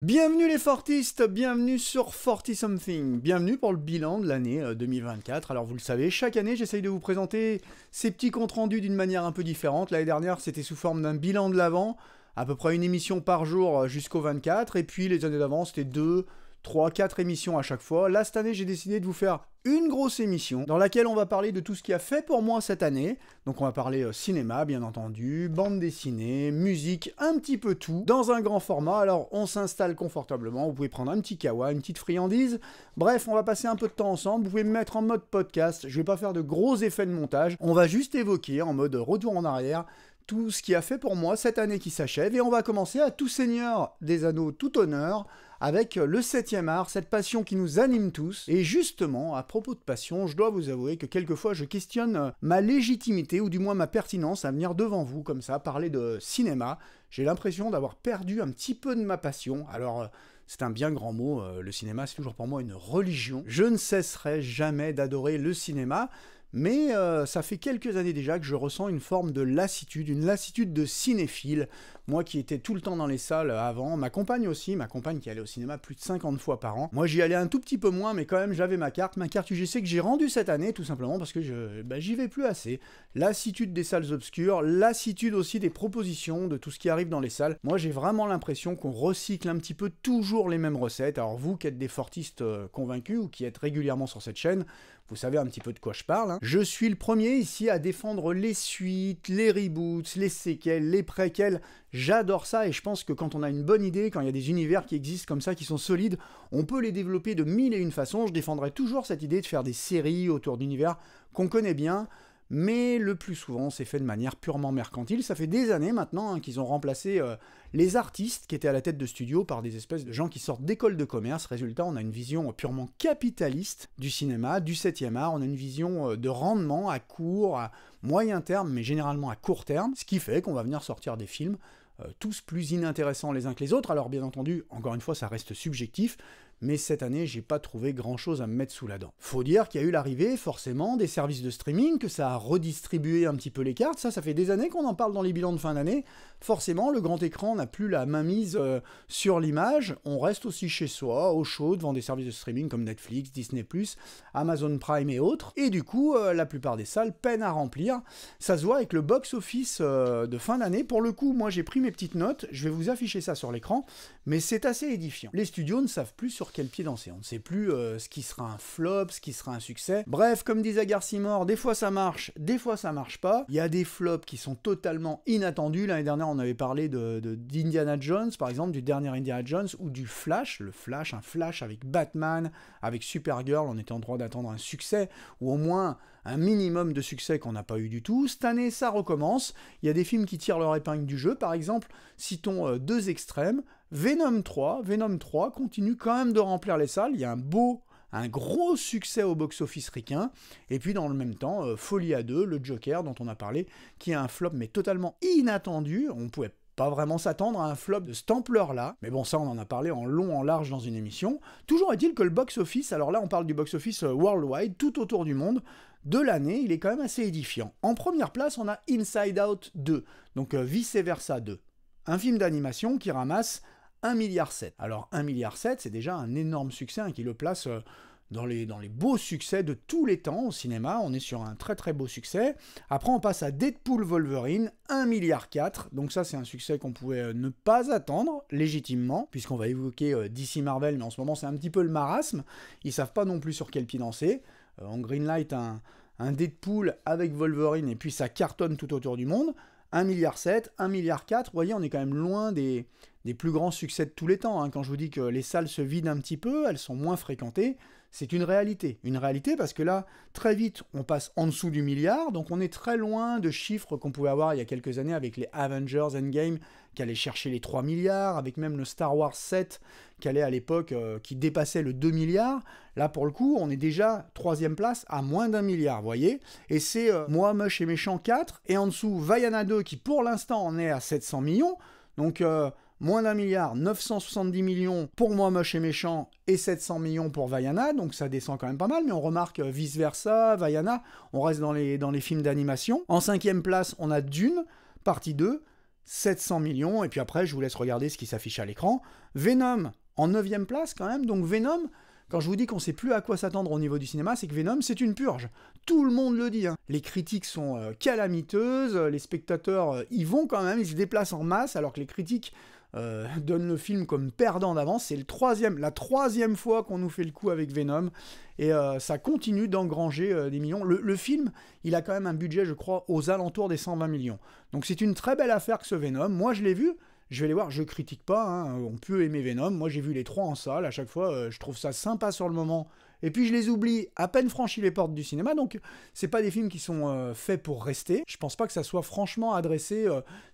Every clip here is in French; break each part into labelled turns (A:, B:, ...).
A: Bienvenue les Fortistes, bienvenue sur Forty Something, bienvenue pour le bilan de l'année 2024. Alors vous le savez, chaque année j'essaye de vous présenter ces petits comptes rendus d'une manière un peu différente. L'année dernière c'était sous forme d'un bilan de l'Avent, à peu près une émission par jour jusqu'au 24, et puis les années d'avant c'était 2, 3, 4 émissions à chaque fois. Là cette année j'ai décidé de vous faire une grosse émission dans laquelle on va parler de tout ce qui a fait pour moi cette année. Donc on va parler cinéma bien entendu, bande dessinée, musique, un petit peu tout, dans un grand format. Alors on s'installe confortablement, vous pouvez prendre un petit kawa, une petite friandise. Bref, on va passer un peu de temps ensemble, vous pouvez me mettre en mode podcast, je vais pas faire de gros effets de montage, on va juste évoquer en mode retour en arrière tout ce qui a fait pour moi cette année qui s'achève, et on va commencer à tout seigneur des anneaux, tout honneur, avec le 7e art, cette passion qui nous anime tous. Et justement, à propos de passion, je dois vous avouer que quelquefois je questionne ma légitimité, ou du moins ma pertinence à venir devant vous, comme ça, parler de cinéma. J'ai l'impression d'avoir perdu un petit peu de ma passion. Alors, c'est un bien grand mot, le cinéma c'est toujours pour moi une religion. Je ne cesserai jamais d'adorer le cinéma, mais ça fait quelques années déjà que je ressens une forme de lassitude, une lassitude de cinéphile. Moi qui étais tout le temps dans les salles avant, ma compagne aussi, ma compagne qui allait au cinéma plus de 50 fois par an. Moi j'y allais un tout petit peu moins, mais quand même j'avais ma carte UGC que j'ai rendue cette année, tout simplement parce que j'y vais plus assez. Lassitude des salles obscures, lassitude aussi des propositions, de tout ce qui arrive dans les salles. Moi j'ai vraiment l'impression qu'on recycle un petit peu toujours les mêmes recettes. Alors vous qui êtes des fortistes convaincus, ou qui êtes régulièrement sur cette chaîne, vous savez un petit peu de quoi je parle. Je suis le premier ici à défendre les suites, les reboots, les séquelles, les préquels. J'adore ça, et je pense que quand on a une bonne idée, quand il y a des univers qui existent comme ça, qui sont solides, on peut les développer de mille et une façons. Je défendrai toujours cette idée de faire des séries autour d'univers qu'on connaît bien, mais le plus souvent c'est fait de manière purement mercantile. Ça fait des années maintenant qu'ils ont remplacé les artistes qui étaient à la tête de studio par des espèces de gens qui sortent d'écoles de commerce. Résultat, on a une vision purement capitaliste du cinéma, du 7e art. On a une vision de rendement à court, à moyen terme, mais généralement à court terme, ce qui fait qu'on va venir sortir des films tous plus inintéressants les uns que les autres. Alors bien entendu, encore une fois, ça reste subjectif, mais cette année, j'ai pas trouvé grand-chose à me mettre sous la dent. Faut dire qu'il y a eu l'arrivée, forcément, des services de streaming, que ça a redistribué un petit peu les cartes. Ça fait des années qu'on en parle dans les bilans de fin d'année. Forcément, le grand écran n'a plus la mainmise sur l'image. On reste aussi chez soi, au chaud, devant des services de streaming comme Netflix, Disney+, Amazon Prime et autres. Et du coup, la plupart des salles peinent à remplir. Ça se voit avec le box-office de fin d'année. Pour le coup, moi, j'ai pris mes petites notes. Je vais vous afficher ça sur l'écran, mais c'est assez édifiant. Les studios ne savent plus sur quel pied danser. On ne sait plus ce qui sera un flop, ce qui sera un succès. Bref, comme disait Garcimore, des fois ça marche, des fois ça marche pas. Il y a des flops qui sont totalement inattendus. L'année dernière, on avait parlé d'Indiana Jones, par exemple, du dernier Indiana Jones, ou du Flash, un Flash avec Batman, avec Supergirl. On était en droit d'attendre un succès, ou au moins un minimum de succès qu'on n'a pas eu du tout. Cette année, ça recommence. Il y a des films qui tirent leur épingle du jeu. Par exemple, citons deux extrêmes. Venom 3 continue quand même de remplir les salles. Il y a un gros succès au box-office ricain. Et puis dans le même temps, Folie à 2, le Joker dont on a parlé, qui est un flop mais totalement inattendu. On pouvait pas vraiment s'attendre à un flop de cette ampleur-là. Mais bon, ça on en a parlé en long, en large dans une émission. Toujours est-il que le box-office, alors là on parle du box-office worldwide, tout autour du monde, de l'année, il est quand même assez édifiant. En première place, on a Inside Out 2, donc Vice Versa 2. Un film d'animation qui ramasse 1,7 milliard. Alors 1,7 milliard, c'est déjà un énorme succès qui le place dans les beaux succès de tous les temps au cinéma. On est sur un très très beau succès. Après on passe à Deadpool Wolverine, 1,4 milliard. Donc ça c'est un succès qu'on pouvait ne pas attendre légitimement, puisqu'on va évoquer DC Marvel, mais en ce moment c'est un petit peu le marasme. Ils savent pas non plus sur quel pied danser. On greenlight un Deadpool avec Wolverine et puis ça cartonne tout autour du monde. 1,7 milliard, 1,4 milliard, vous voyez, on est quand même loin des plus grands succès de tous les temps. Quand je vous dis que les salles se vident un petit peu, elles sont moins fréquentées, c'est une réalité. Une réalité parce que là, très vite, on passe en dessous du milliard, donc on est très loin de chiffres qu'on pouvait avoir il y a quelques années avec les Avengers Endgame, qui allaient chercher les 3 milliards, avec même le Star Wars 7, qui allait à l'époque, qui dépassait le 2 milliards. Là, pour le coup, on est déjà 3e place à moins d'1 milliard, vous voyez. Et c'est Moi, Moche et Méchant 4, et en dessous, Vaiana 2, qui pour l'instant en est à 700 millions, donc moins d'1 milliard, 970 millions pour Moi, Moche et Méchant, et 700 millions pour Vaiana, donc ça descend quand même pas mal, mais on remarque Vice Versa, Vaiana, on reste dans les films d'animation. En 5e place, on a Dune, partie 2, 700 millions, et puis après, je vous laisse regarder ce qui s'affiche à l'écran. Venom, en 9e place quand même, donc Venom, quand je vous dis qu'on ne sait plus à quoi s'attendre au niveau du cinéma, c'est que Venom, c'est une purge. Tout le monde le dit. Hein. Les critiques sont calamiteuses, les spectateurs y vont quand même, ils se déplacent en masse, alors que les critiques donnent le film comme perdant d'avance. C'est la troisième fois qu'on nous fait le coup avec Venom, et ça continue d'engranger des millions. Le film, il a quand même un budget, je crois, aux alentours des 120 millions. Donc c'est une très belle affaire que ce Venom. Moi, je l'ai vu. Je vais les voir, je critique pas, hein, on peut aimer Venom, moi j'ai vu les 3 en salle, à chaque fois je trouve ça sympa sur le moment, et puis je les oublie à peine franchi les portes du cinéma, donc c'est pas des films qui sont faits pour rester, je pense pas que ça soit franchement adressé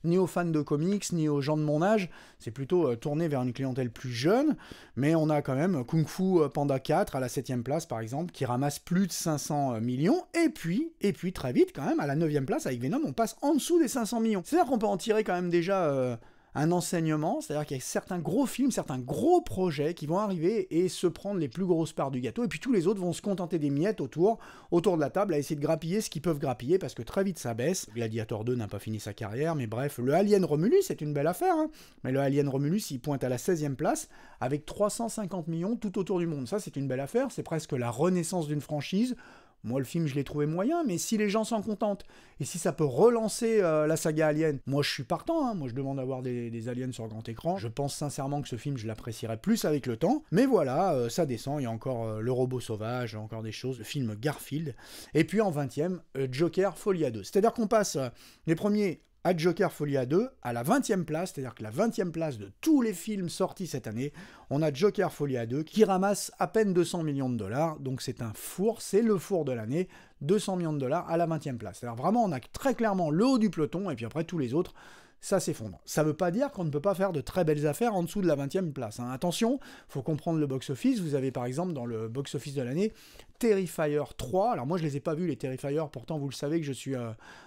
A: ni aux fans de comics, ni aux gens de mon âge, c'est plutôt tourné vers une clientèle plus jeune, mais on a quand même Kung Fu Panda 4 à la 7ème place par exemple, qui ramasse plus de 500 millions, et puis très vite quand même, à la 9ème place avec Venom, on passe en dessous des 500 millions. C'est-à-dire qu'on peut en tirer quand même déjà un enseignement, c'est-à-dire qu'il y a certains gros films, certains gros projets qui vont arriver et se prendre les plus grosses parts du gâteau, et puis tous les autres vont se contenter des miettes autour de la table, à essayer de grappiller ce qu'ils peuvent grappiller, parce que très vite ça baisse. Gladiator 2 n'a pas fini sa carrière, mais bref, le Alien Romulus, c'est une belle affaire, hein, mais le Alien Romulus, il pointe à la 16e place, avec 350 millions tout autour du monde. Ça, c'est une belle affaire, c'est presque la renaissance d'une franchise. Moi, le film, je l'ai trouvé moyen, mais si les gens s'en contentent, et si ça peut relancer la saga Alien, moi, je suis partant. Hein. Moi, je demande d'avoir des aliens sur grand écran. Je pense sincèrement que ce film, je l'apprécierais plus avec le temps. Mais voilà, ça descend. Il y a encore Le Robot Sauvage, encore des choses. Le film Garfield. Et puis, en 20e, Joker Folia 2. C'est-à-dire qu'on passe les premiers à Joker Folia 2 à la 20e place, c'est-à-dire que la 20e place de tous les films sortis cette année, on a Joker Folia 2 qui ramasse à peine 200 millions de dollars, donc c'est un four, c'est le four de l'année, 200 millions de dollars à la 20e place. C'est-à-dire vraiment, on a très clairement le haut du peloton, et puis après tous les autres, ça s'effondre. Ça ne veut pas dire qu'on ne peut pas faire de très belles affaires en dessous de la 20e place. Hein. Attention, il faut comprendre le box-office. Vous avez par exemple dans le box-office de l'année Terrifier 3. Alors moi je les ai pas vus les Terrifier, pourtant vous le savez que je suis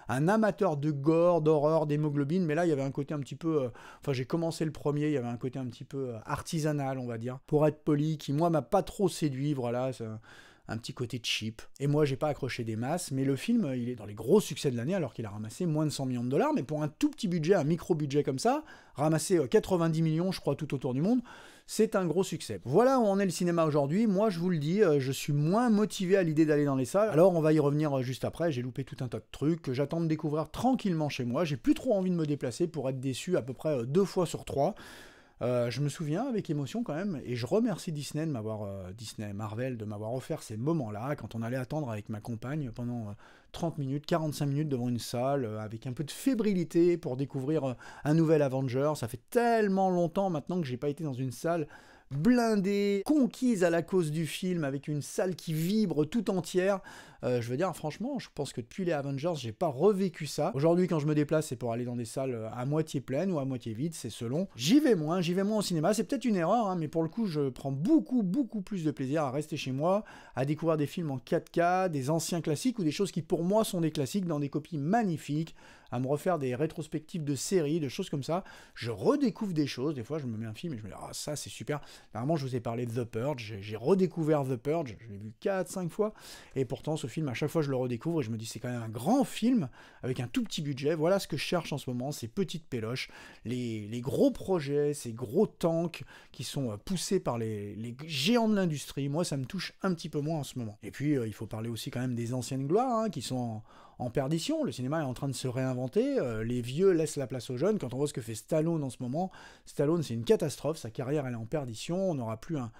A: un amateur de gore, d'horreur, d'hémoglobine, mais là il y avait un côté un petit peu... Enfin j'ai commencé le premier, il y avait un côté un petit peu artisanal on va dire, pour être poli, qui moi m'a pas trop séduit, voilà... un petit côté cheap. Et moi, j'ai pas accroché des masses, mais le film, il est dans les gros succès de l'année, alors qu'il a ramassé moins de 100 millions de dollars, mais pour un tout petit budget, un micro-budget comme ça, ramasser 90 millions, je crois, tout autour du monde, c'est un gros succès. Voilà où en est le cinéma aujourd'hui. Moi, je vous le dis, je suis moins motivé à l'idée d'aller dans les salles. Alors, on va y revenir juste après. J'ai loupé tout un tas de trucs que j'attends de découvrir tranquillement chez moi. J'ai plus trop envie de me déplacer pour être déçu à peu près 2 fois sur 3. Je me souviens avec émotion quand même, et je remercie Disney de m'avoir Disney, Marvel, de m'avoir offert ces moments-là, quand on allait attendre avec ma compagne pendant 30 minutes, 45 minutes devant une salle, avec un peu de fébrilité pour découvrir un nouvel Avenger. Ça fait tellement longtemps maintenant que j'ai pas été dans une salle blindée, conquise à la cause du film, avec une salle qui vibre tout entière. Je veux dire, franchement, je pense que depuis les Avengers, j'ai pas revécu ça. Aujourd'hui, quand je me déplace, c'est pour aller dans des salles à moitié pleines ou à moitié vides, c'est selon. J'y vais moins au cinéma. C'est peut-être une erreur, hein, mais pour le coup, je prends beaucoup plus de plaisir à rester chez moi, à découvrir des films en 4K, des anciens classiques ou des choses qui pour moi sont des classiques dans des copies magnifiques, à me refaire des rétrospectives de séries, de choses comme ça. Je redécouvre des choses. Des fois, je me mets un film et je me dis « Ah, ça, c'est super ». Normalement, je vous ai parlé de The Purge. J'ai redécouvert The Purge. Je l'ai vu 4-5 fois. Et pourtant, ce film, à chaque fois, je le redécouvre et je me dis c'est quand même un grand film avec un tout petit budget. Voilà ce que je cherche en ce moment, ces petites péloches, les gros projets, ces gros tanks qui sont poussés par les géants de l'industrie. Moi, ça me touche un petit peu moins en ce moment. Et puis, il faut parler aussi quand même des anciennes gloires hein, qui sont en perdition. Le cinéma est en train de se réinventer. Les vieux laissent la place aux jeunes. Quand on voit ce que fait Stallone en ce moment, Stallone, c'est une catastrophe. Sa carrière, elle est en perdition. On n'aura plus un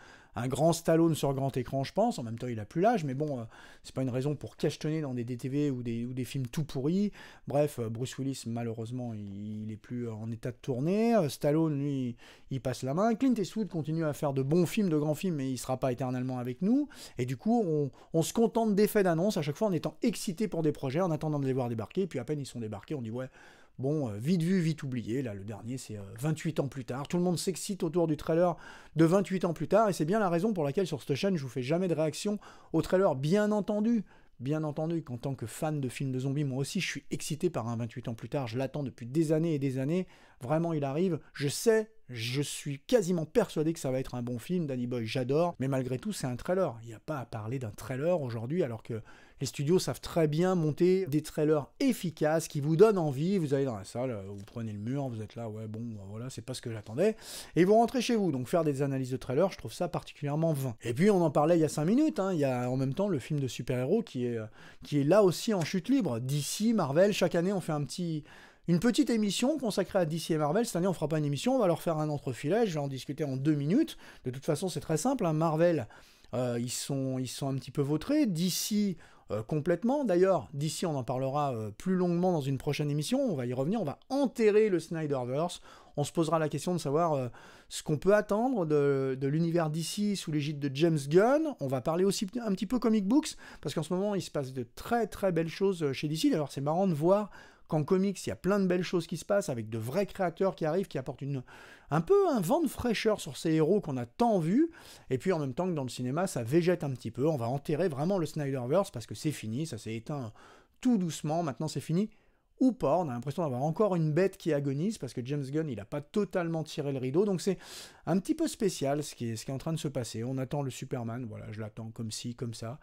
A: grand Stallone sur grand écran, je pense. En même temps, il a plus l'âge, mais bon, c'est pas une raison pour cachetonner dans des DTV ou des films tout pourris. Bref, Bruce Willis, malheureusement, il est plus en état de tourner. Stallone, lui, il passe la main. Clint Eastwood continue à faire de bons films, de grands films, mais il sera pas éternellement avec nous. Et du coup, on se contente d'effets d'annonce à chaque fois en étant excité pour des projets, en attendant de les voir débarquer. Et puis à peine ils sont débarqués, on dit ouais. Bon, vite vu, vite oublié. Là, le dernier, c'est 28 ans plus tard. Tout le monde s'excite autour du trailer de 28 ans plus tard. Et c'est bien la raison pour laquelle, sur cette chaîne, je vous fais jamais de réaction au trailer. Bien entendu, qu'en tant que fan de films de zombies, moi aussi, je suis excité par un 28 ans plus tard. Je l'attends depuis des années et des années. Vraiment, il arrive. Je sais Je suis quasiment persuadé que ça va être un bon film. Danny Boyle, j'adore. Mais malgré tout, c'est un trailer. Il n'y a pas à parler d'un trailer aujourd'hui, alors que les studios savent très bien monter des trailers efficaces qui vous donnent envie. Vous allez dans la salle, vous prenez le mur, vous êtes là, ouais, bon, voilà, c'est pas ce que j'attendais. Et vous rentrez chez vous. Donc faire des analyses de trailers, je trouve ça particulièrement vain. Et puis, on en parlait il y a 5 minutes. Il y a en même temps le film de super-héros qui est là aussi en chute libre. DC, Marvel, chaque année, on fait une petite émission consacrée à DC et Marvel. Cette année, on fera pas une émission, on va leur faire un entrefilet. Je vais en discuter en 2 minutes. De toute façon, c'est très simple. Marvel, ils sont un petit peu vautrés. DC, complètement. D'ailleurs, DC, on en parlera plus longuement dans une prochaine émission. On va y revenir. On va enterrer le Snyderverse. On se posera la question de savoir ce qu'on peut attendre de l'univers DC sous l'égide de James Gunn. On va parler aussi un petit peu comic books, parce qu'en ce moment, il se passe de très très belles choses chez DC. D'ailleurs, c'est marrant de voir qu'en comics, il y a plein de belles choses qui se passent, avec de vrais créateurs qui arrivent, qui apportent un peu un vent de fraîcheur sur ces héros qu'on a tant vus, et puis en même temps que dans le cinéma, ça végète un petit peu. On va enterrer vraiment le Snyderverse, parce que c'est fini, ça s'est éteint tout doucement, maintenant c'est fini, ou pas, on a l'impression d'avoir encore une bête qui agonise, parce que James Gunn, il n'a pas totalement tiré le rideau, donc c'est un petit peu spécial ce qui est en train de se passer. On attend le Superman, voilà, je l'attends comme ci, comme ça.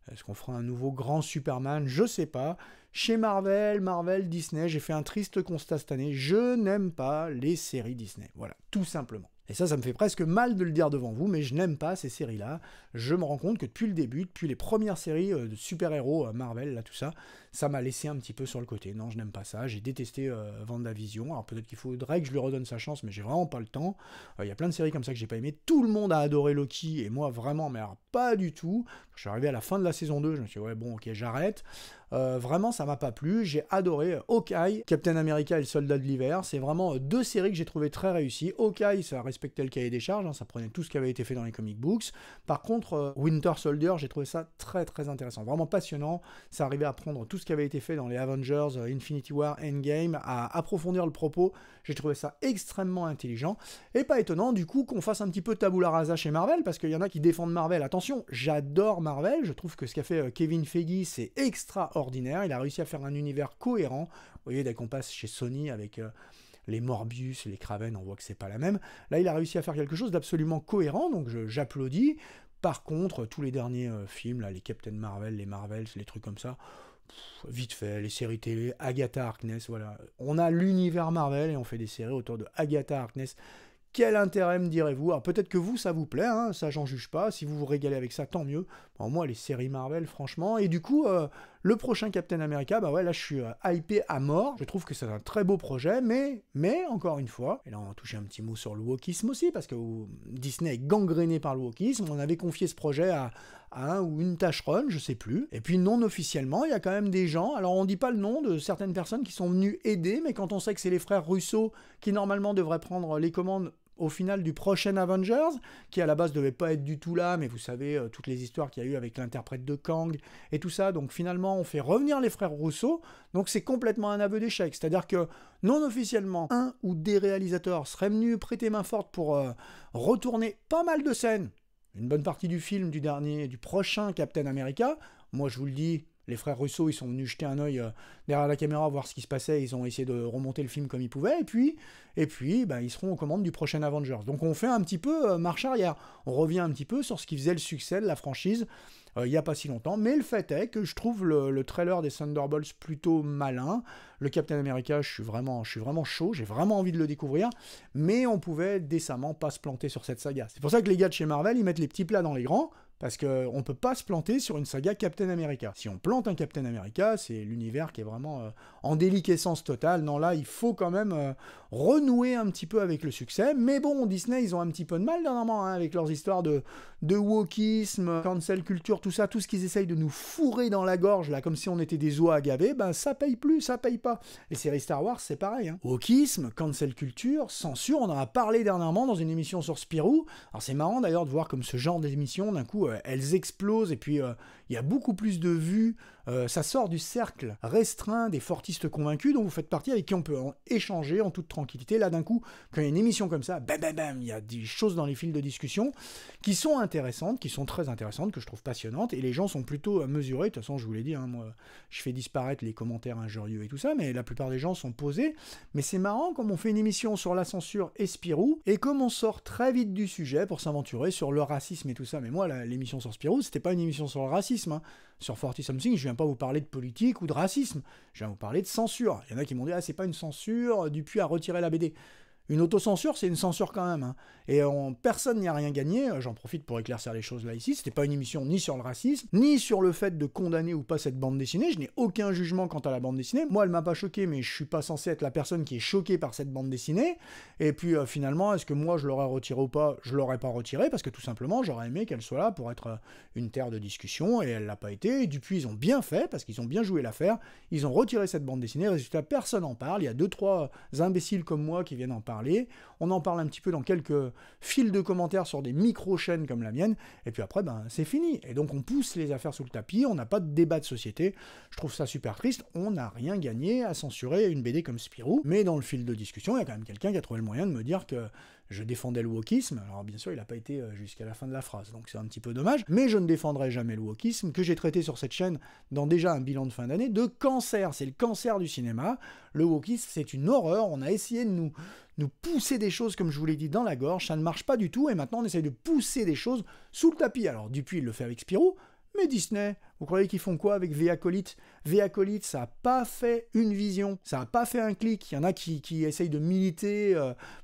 A: Est-ce qu'on fera un nouveau grand Superman? Je sais pas. Chez Marvel, Disney, j'ai fait un triste constat cette année. Je n'aime pas les séries Disney. Voilà, tout simplement. Et ça me fait presque mal de le dire devant vous, mais je n'aime pas ces séries-là. Je me rends compte que depuis le début, depuis les premières séries de super-héros Marvel, là, tout ça, ça m'a laissé un petit peu sur le côté. Non, je n'aime pas ça. J'ai détesté WandaVision. Alors peut-être qu'il faudrait que je lui redonne sa chance, mais j'ai vraiment pas le temps. Il y a plein de séries comme ça que j'ai pas aimé. Tout le monde a adoré Loki, et moi vraiment, mais alors pas du tout. Quand je suis arrivé à la fin de la saison 2, je me suis dit, ouais, bon, ok, j'arrête. Vraiment, ça m'a pas plu. J'ai adoré Hawkeye, Captain America et le Soldat de l'Hiver. C'est vraiment 2 séries que j'ai trouvées très réussies. Hawkeye, ça respectait le cahier des charges, ça prenait tout ce qui avait été fait dans les comic books. Par contre, Winter Soldier, j'ai trouvé ça très très intéressant, vraiment passionnant. Ça arrivait à prendre tout ce qui avait été fait dans les Avengers, Infinity War, Endgame, à approfondir le propos. J'ai trouvé ça extrêmement intelligent. Et pas étonnant, du coup, qu'on fasse un petit peu tabula rasa chez Marvel, parce qu'il y en a qui défendent Marvel. Attention, j'adore Marvel, je trouve que ce qu'a fait Kevin Feige, c'est extraordinaire. Il a réussi à faire un univers cohérent. Vous voyez, dès qu'on passe chez Sony avec les Morbius, les Kraven, on voit que c'est pas la même. Là, il a réussi à faire quelque chose d'absolument cohérent, donc j'applaudis. Par contre, tous les derniers films, là, les Captain Marvel, les Marvels, les trucs comme ça, vite fait, les séries télé, Agatha Harkness, voilà. On a l'univers Marvel et on fait des séries autour de Agatha Harkness. Quel intérêt, me direz-vous? Alors peut-être que vous, ça vous plaît, hein, ça j'en juge pas. Si vous vous régalez avec ça, tant mieux. Bon, moi, les séries Marvel, franchement. Et du coup, le prochain Captain America, bah ouais, là je suis hypé à mort. Je trouve que c'est un très beau projet, mais encore une fois, et là on va toucher un petit mot sur le wokisme aussi, parce que Disney est gangréné par le wokisme. On avait confié ce projet à un ou une tâcheronne, je sais plus. Et puis non officiellement, il y a quand même des gens, alors on dit pas le nom de certaines personnes qui sont venues aider, mais quand on sait que c'est les frères Russo qui normalement devraient prendre les commandes au final du prochain Avengers, qui à la base devait pas être du tout là, mais vous savez, toutes les histoires qu'il y a eu avec l'interprète de Kang et tout ça, donc finalement on fait revenir les frères Russo, donc c'est complètement un aveu d'échec, c'est-à-dire que non officiellement, un ou des réalisateurs seraient venus prêter main forte pour retourner pas mal de scènes, une bonne partie du film du prochain Captain America. Moi je vous le dis, les frères Russo, ils sont venus jeter un œil derrière la caméra, voir ce qui se passait, ils ont essayé de remonter le film comme ils pouvaient, et puis bah, ils seront aux commandes du prochain Avengers. Donc on fait un petit peu marche arrière, on revient un petit peu sur ce qui faisait le succès de la franchise il n'y a pas si longtemps, mais le fait est que je trouve le trailer des Thunderbolts plutôt malin. Le Captain America, je suis vraiment chaud, j'ai vraiment envie de le découvrir, mais on pouvait décemment pas se planter sur cette saga. C'est pour ça que les gars de chez Marvel, ils mettent les petits plats dans les grands, parce qu'on ne peut pas se planter sur une saga Captain America. Si on plante un Captain America, c'est l'univers qui est vraiment en déliquescence totale. Non, là, il faut quand même renouer un petit peu avec le succès. Mais bon, Disney, ils ont un petit peu de mal dernièrement, hein, avec leurs histoires de wokisme, cancel culture, tout ça, tout ce qu'ils essayent de nous fourrer dans la gorge, là, comme si on était des oies à gaver, ben ça paye plus, ça paye pas. Les séries Star Wars, c'est pareil. Hein. Wokisme, cancel culture, censure, on en a parlé dernièrement dans une émission sur Spirou. Alors c'est marrant d'ailleurs de voir comme ce genre d'émission, d'un coup, elles explosent, et puis il y a beaucoup plus de vues Ça sort du cercle restreint des fortistes convaincus dont vous faites partie, avec qui on peut échanger en toute tranquillité. Là, d'un coup, quand il y a une émission comme ça, bam, bam, bam, il y a des choses dans les fils de discussion qui sont intéressantes, qui sont très intéressantes, que je trouve passionnantes, et les gens sont plutôt mesurés. De toute façon, je vous l'ai dit, hein, moi, je fais disparaître les commentaires injurieux et tout ça, mais la plupart des gens sont posés. Mais c'est marrant, comme on fait une émission sur la censure et Spirou, et comme on sort très vite du sujet pour s'aventurer sur le racisme et tout ça. Mais moi, l'émission sur Spirou, c'était pas une émission sur le racisme, hein. Sur 40 Something, je viens pas vous parler de politique ou de racisme, je viens vous parler de censure. Il y en a qui m'ont dit « Ah, c'est pas une censure, Dupuis a retiré la BD ». Une autocensure, c'est une censure quand même, hein. Et personne n'y a rien gagné. J'en profite pour éclaircir les choses là ici. C'était pas une émission ni sur le racisme, ni sur le fait de condamner ou pas cette bande dessinée. Je n'ai aucun jugement quant à la bande dessinée. Moi, elle m'a pas choqué, mais je suis pas censé être la personne qui est choquée par cette bande dessinée. Et puis finalement, est-ce que moi je l'aurais retirée ou pas? Je l'aurais pas retirée parce que tout simplement, j'aurais aimé qu'elle soit là pour être une terre de discussion, et elle l'a pas été. Et depuis, ils ont bien fait parce qu'ils ont bien joué l'affaire. Ils ont retiré cette bande dessinée. Résultat, personne en parle. Il y a 2-3 imbéciles comme moi qui viennent en parler. On en parle un petit peu dans quelques fils de commentaires sur des micro-chaînes comme la mienne, et puis après, c'est fini. Et donc on pousse les affaires sous le tapis, on n'a pas de débat de société. Je trouve ça super triste, on n'a rien gagné à censurer une BD comme Spirou, mais dans le fil de discussion, il y a quand même quelqu'un qui a trouvé le moyen de me dire que je défendais le wokisme. Alors bien sûr, il n'a pas été jusqu'à la fin de la phrase, donc c'est un petit peu dommage, mais je ne défendrai jamais le wokisme, que j'ai traité sur cette chaîne dans déjà un bilan de fin d'année, de cancer. C'est le cancer du cinéma. Le wokisme, c'est une horreur. On a essayé de nous pousser des choses, comme je vous l'ai dit, dans la gorge, ça ne marche pas du tout, et maintenant on essaye de pousser des choses sous le tapis. Alors Dupuis, il le fait avec Spirou, mais Disney, vous croyez qu'ils font quoi avec V-Acolyte? V-Acolyte, ça n'a pas fait une vision, ça n'a pas fait un clic. Il y en a qui essayent de militer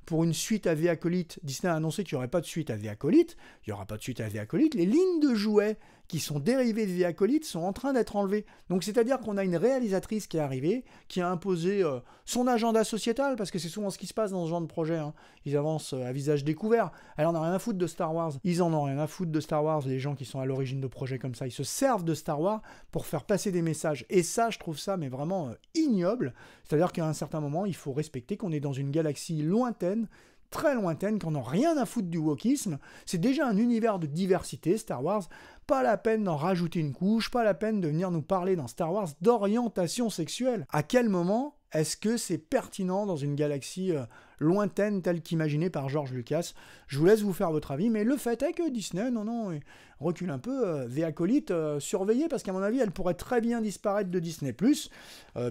A: pour une suite à V-Acolyte. Disney a annoncé qu'il n'y aurait pas de suite à V-Acolyte, il n'y aura pas de suite à V-Acolyte. Les lignes de jouets qui sont dérivées de V-Acolyte sont en train d'être enlevées. Donc c'est-à-dire qu'on a une réalisatrice qui est arrivée, qui a imposé son agenda sociétal, parce que c'est souvent ce qui se passe dans ce genre de projet, hein. Ils avancent à visage découvert. Elle en a rien à foutre de Star Wars. Ils en ont rien à foutre de Star Wars, les gens qui sont à l'origine de projets comme ça. Ils se servent de Star Wars pour faire passer des messages. Et ça, je trouve ça mais vraiment ignoble. C'est-à-dire qu'à un certain moment, il faut respecter qu'on est dans une galaxie lointaine, très lointaine, qu'on n'a rien à foutre du wokisme. C'est déjà un univers de diversité, Star Wars. Pas la peine d'en rajouter une couche, pas la peine de venir nous parler dans Star Wars d'orientation sexuelle. À quel moment est-ce que c'est pertinent dans une galaxie lointaine telle qu'imaginée par George Lucas? Je vous laisse vous faire votre avis, mais le fait est que Disney, non, recule un peu. V-Acolyte, surveillez, parce qu'à mon avis, elle pourrait très bien disparaître de Disney+.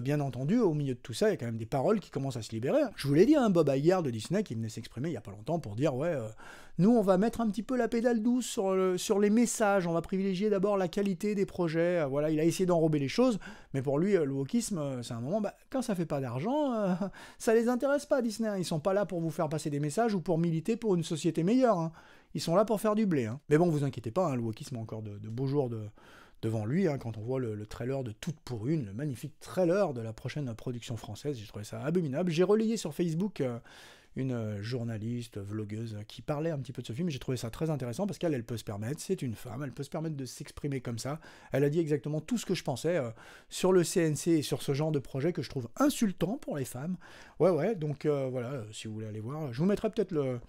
A: Bien entendu, au milieu de tout ça, il y a quand même des paroles qui commencent à se libérer. Je vous l'ai dit, Bob Iger de Disney qui venait s'exprimer il n'y a pas longtemps pour dire, ouais, nous, on va mettre un petit peu la pédale douce sur les messages, on va privilégier d'abord la qualité des projets. Voilà, il a essayé d'enrober les choses, mais pour lui, le wokisme, c'est un moment, quand ça fait pas d'argent, ça les intéresse pas, Disney. Ils sont pas là pour vous faire passer des messages ou pour militer pour une société meilleure, hein. Ils sont là pour faire du blé, hein. Mais bon, vous inquiétez pas, hein, le wokisme a encore de beaux jours devant lui, hein, quand on voit le trailer de Toute pour une, le magnifique trailer de la prochaine production française. J'ai trouvé ça abominable. J'ai relayé sur Facebook une journaliste, vlogueuse, qui parlait un petit peu de ce film, et j'ai trouvé ça très intéressant, parce qu'elle peut se permettre, c'est une femme, elle peut se permettre de s'exprimer comme ça. Elle a dit exactement tout ce que je pensais sur le CNC et sur ce genre de projet que je trouve insultant pour les femmes. Ouais, donc voilà, si vous voulez aller voir, je vous mettrai peut-être le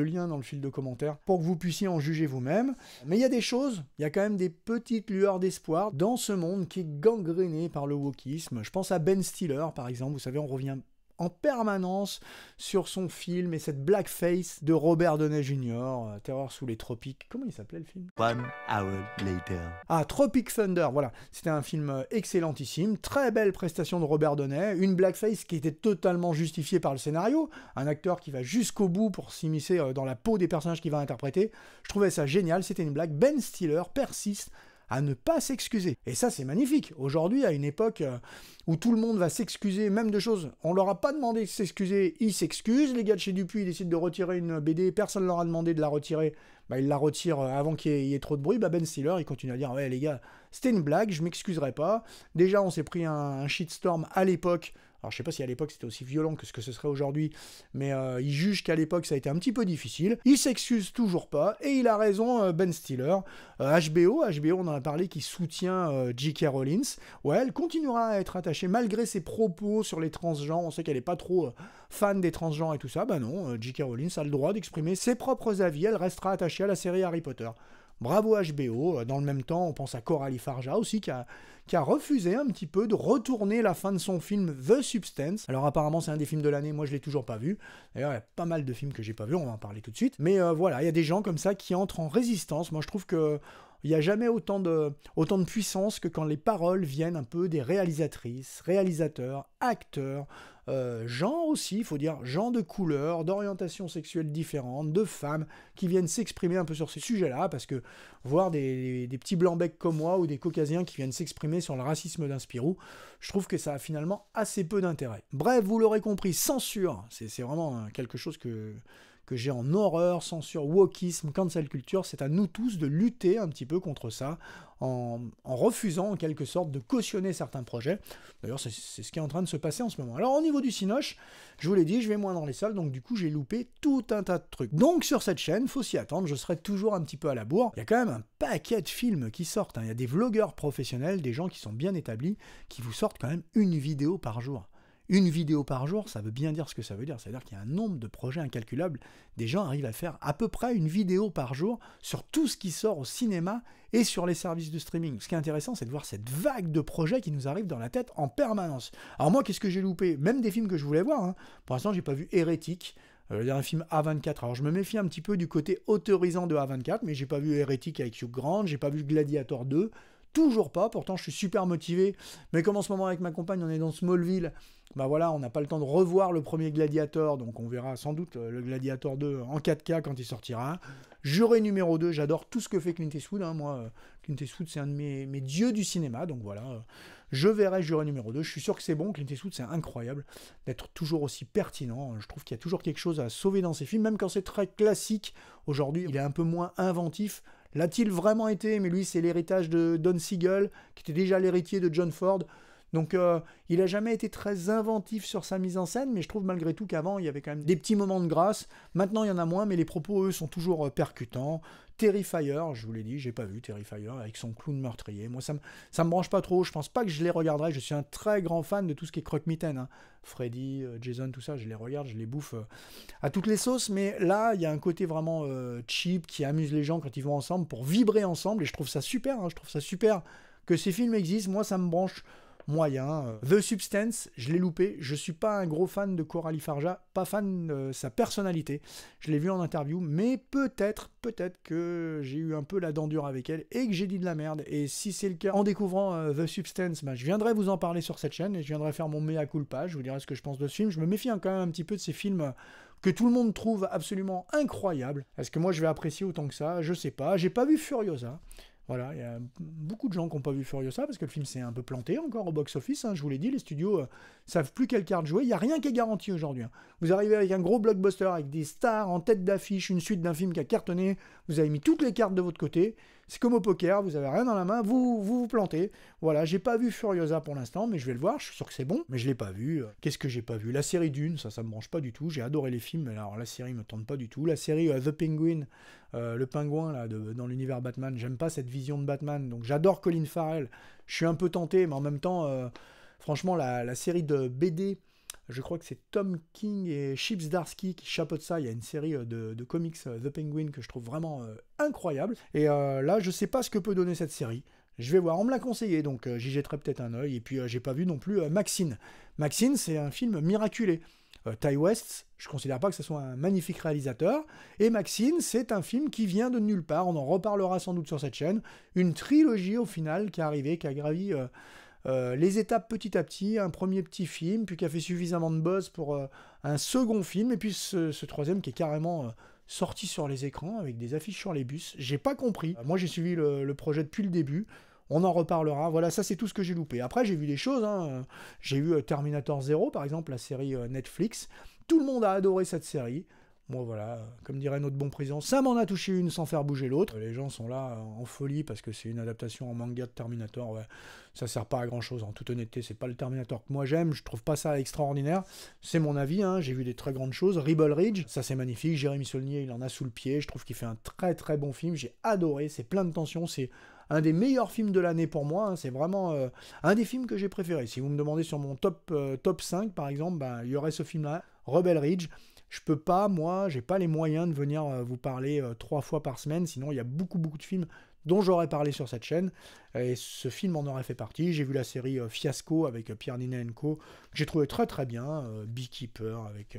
A: lien dans le fil de commentaires pour que vous puissiez en juger vous-même. Mais il y a des choses, il y a quand même des petites lueurs d'espoir dans ce monde qui est gangréné par le wokisme. Je pense à Ben Stiller, par exemple. Vous savez, on revient en permanence sur son film et cette blackface de Robert Downey Jr., Terreur sous les tropiques. Comment il s'appelait le film?
B: 1 hour later.
A: Ah, Tropic Thunder, voilà. C'était un film excellentissime, très belle prestation de Robert Downey, une blackface qui était totalement justifiée par le scénario, un acteur qui va jusqu'au bout pour s'immiscer dans la peau des personnages qu'il va interpréter. Je trouvais ça génial, c'était une blague. Ben Stiller persiste à ne pas s'excuser. Et ça, c'est magnifique. Aujourd'hui, à une époque où tout le monde va s'excuser, même de choses, on leur a pas demandé de s'excuser, ils s'excusent. Les gars de chez Dupuis, ils décident de retirer une BD, personne leur a demandé de la retirer, ils la retirent avant qu'il y ait trop de bruit. Ben Stiller, il continue à dire, ouais les gars, c'était une blague, je m'excuserai pas. Déjà, on s'est pris un shitstorm à l'époque. Alors je sais pas si à l'époque c'était aussi violent que ce que ce serait aujourd'hui, mais il juge qu'à l'époque ça a été un petit peu difficile. Il s'excuse toujours pas, et il a raison, Ben Stiller. HBO, on en a parlé, qui soutient J.K. Rowling. Ouais, elle continuera à être attachée malgré ses propos sur les transgenres. On sait qu'elle est pas trop fan des transgenres et tout ça. Non, J.K. Rowling a le droit d'exprimer ses propres avis. Elle restera attachée à la série Harry Potter. Bravo HBO. Dans le même temps, on pense à Coralie Farja aussi, qui a refusé un petit peu de retourner la fin de son film The Substance. Alors apparemment, c'est un des films de l'année, moi je l'ai toujours pas vu. D'ailleurs, il y a pas mal de films que j'ai pas vus, on va en parler tout de suite. Mais voilà, il y a des gens comme ça qui entrent en résistance. Moi je trouve que il n'y a jamais autant de puissance que quand les paroles viennent un peu des réalisatrices, réalisateurs, acteurs, gens aussi, il faut dire, gens de couleur, d'orientation sexuelle différente, de femmes, qui viennent s'exprimer un peu sur ces sujets-là, parce que voir des petits blancs-becs comme moi, ou des caucasiens qui viennent s'exprimer sur le racisme d'un Spirou, je trouve que ça a finalement assez peu d'intérêt. Bref, vous l'aurez compris, censure, c'est vraiment quelque chose que j'ai en horreur, censure, wokisme, cancel culture, c'est à nous tous de lutter un petit peu contre ça, en refusant en quelque sorte de cautionner certains projets. D'ailleurs, c'est ce qui est en train de se passer en ce moment. Alors au niveau du Cinoche, je vous l'ai dit, je vais moins dans les salles, donc du coup j'ai loupé tout un tas de trucs. Donc sur cette chaîne, faut s'y attendre, je serai toujours un petit peu à la bourre. Il y a quand même un paquet de films qui sortent, hein. Il y a des vlogueurs professionnels, des gens qui sont bien établis, qui vous sortent quand même une vidéo par jour. Une vidéo par jour, ça veut bien dire ce que ça veut dire. C'est-à-dire qu'il y a un nombre de projets incalculables. Des gens arrivent à faire à peu près une vidéo par jour sur tout ce qui sort au cinéma et sur les services de streaming. Ce qui est intéressant, c'est de voir cette vague de projets qui nous arrivent dans la tête en permanence. Alors moi, qu'est-ce que j'ai loupé? Même des films que je voulais voir, hein. Pour l'instant, j'ai pas vu Hérétique. Le dernier film A24. Alors je me méfie un petit peu du côté autorisant de A24, mais j'ai pas vu Hérétique avec Hugh Grant, j'ai pas vu Gladiator 2. Toujours pas, pourtant je suis super motivé, mais comme en ce moment avec ma compagne on est dans Smallville, bah voilà, on n'a pas le temps de revoir le premier Gladiator, donc on verra sans doute le Gladiator 2 en 4K quand il sortira. Juré numéro 2, j'adore tout ce que fait Clint Eastwood, hein. Moi, Clint Eastwood c'est un de mes dieux du cinéma, donc voilà, je verrai Juré numéro 2, je suis sûr que c'est bon, Clint Eastwood c'est incroyable d'être toujours aussi pertinent, je trouve qu'il y a toujours quelque chose à sauver dans ses films, même quand c'est très classique, aujourd'hui il est un peu moins inventif. L'a-t-il vraiment été? Mais lui, c'est l'héritage de Don Siegel, qui était déjà l'héritier de John Ford. Donc, il n'a jamais été très inventif sur sa mise en scène, mais je trouve malgré tout qu'avant, il y avait quand même des petits moments de grâce. Maintenant, il y en a moins, mais les propos, eux, sont toujours percutants. Terrifier, je vous l'ai dit, j'ai pas vu Terrifier, avec son clown meurtrier. Moi, ça me branche pas trop, je pense pas que je les regarderai. Je suis un très grand fan de tout ce qui est croque-mitaine, hein. Freddy, Jason, tout ça, je les regarde, je les bouffe à toutes les sauces, mais là, il y a un côté vraiment cheap qui amuse les gens quand ils vont ensemble pour vibrer ensemble, et je trouve ça super, hein, je trouve ça super que ces films existent. Moi, ça me branche moyen. The Substance, je l'ai loupé. Je suis pas un gros fan de Coralie Farja, pas fan de sa personnalité. Je l'ai vu en interview, mais peut-être que j'ai eu un peu la dent dure avec elle et que j'ai dit de la merde. Et si c'est le cas, en découvrant The Substance, bah, je viendrai vous en parler sur cette chaîne et je viendrai faire mon mea culpa. Je vous dirai ce que je pense de ce film. Je me méfie quand même un petit peu de ces films que tout le monde trouve absolument incroyables. Est-ce que moi je vais apprécier autant que ça? Je sais pas. J'ai pas vu Furiosa. Voilà, il y a beaucoup de gens qui n'ont pas vu Furiosa parce que le film s'est un peu planté encore au box-office, hein, je vous l'ai dit, les studios savent plus quelle carte jouer, il n'y a rien qui est garanti aujourd'hui, hein. Vous arrivez avec un gros blockbuster, avec des stars en tête d'affiche, une suite d'un film qui a cartonné, vous avez mis toutes les cartes de votre côté, c'est comme au poker, vous avez rien dans la main, vous plantez. Voilà, j'ai pas vu Furiosa pour l'instant, mais je vais le voir, je suis sûr que c'est bon, mais je l'ai pas vu. Qu'est-ce que j'ai pas vu? La série Dune, ça me branche pas du tout, j'ai adoré les films, mais alors la série me tente pas du tout. La série The Penguin, le pingouin là, dans l'univers Batman, j'aime pas cette vision de Batman, donc j'adore Colin Farrell, je suis un peu tenté, mais en même temps, franchement, la série de BD, je crois que c'est Tom King et Chips Darsky qui chapeautent ça. Il y a une série de comics The Penguin que je trouve vraiment incroyable. Et là, je sais pas ce que peut donner cette série. Je vais voir, on me l'a conseillé, donc j'y jetterai peut-être un œil. Et puis, j'ai pas vu non plus Maxine. Maxine, c'est un film miraculé. Ty West, je considère pas que ce soit un magnifique réalisateur. Et Maxine, c'est un film qui vient de nulle part. On en reparlera sans doute sur cette chaîne. Une trilogie, au final, qui est arrivée, qui a gravi les étapes petit à petit, un premier petit film, puis qui a fait suffisamment de buzz pour un second film, et puis ce troisième qui est carrément sorti sur les écrans, avec des affiches sur les bus. J'ai pas compris. Moi, j'ai suivi le projet depuis le début. On en reparlera. Voilà, ça, c'est tout ce que j'ai loupé. Après, j'ai vu des choses, hein. J'ai vu Terminator 0, par exemple, la série Netflix. Tout le monde a adoré cette série. Moi, voilà, comme dirait notre bon président, ça m'en a touché une sans faire bouger l'autre. Les gens sont là en folie parce que c'est une adaptation en manga de Terminator. Ouais, ça sert pas à grand chose, en toute honnêteté. C'est pas le Terminator que moi j'aime. Je trouve pas ça extraordinaire. C'est mon avis, hein. J'ai vu des très grandes choses. Rebel Ridge, ça c'est magnifique. Jérémy Saulnier, il en a sous le pied. Je trouve qu'il fait un très très bon film. J'ai adoré. C'est plein de tension. C'est un des meilleurs films de l'année pour moi, hein. C'est vraiment un des films que j'ai préféré. Si vous me demandez sur mon top 5, par exemple, il y aurait ce film-là, Rebel Ridge. Je peux pas, moi, j'ai pas les moyens de venir vous parler 3 fois par semaine, sinon il y a beaucoup de films dont j'aurais parlé sur cette chaîne, et ce film en aurait fait partie. J'ai vu la série Fiasco avec Pierre Ninet & Co, que j'ai trouvé très bien, Beekeeper avec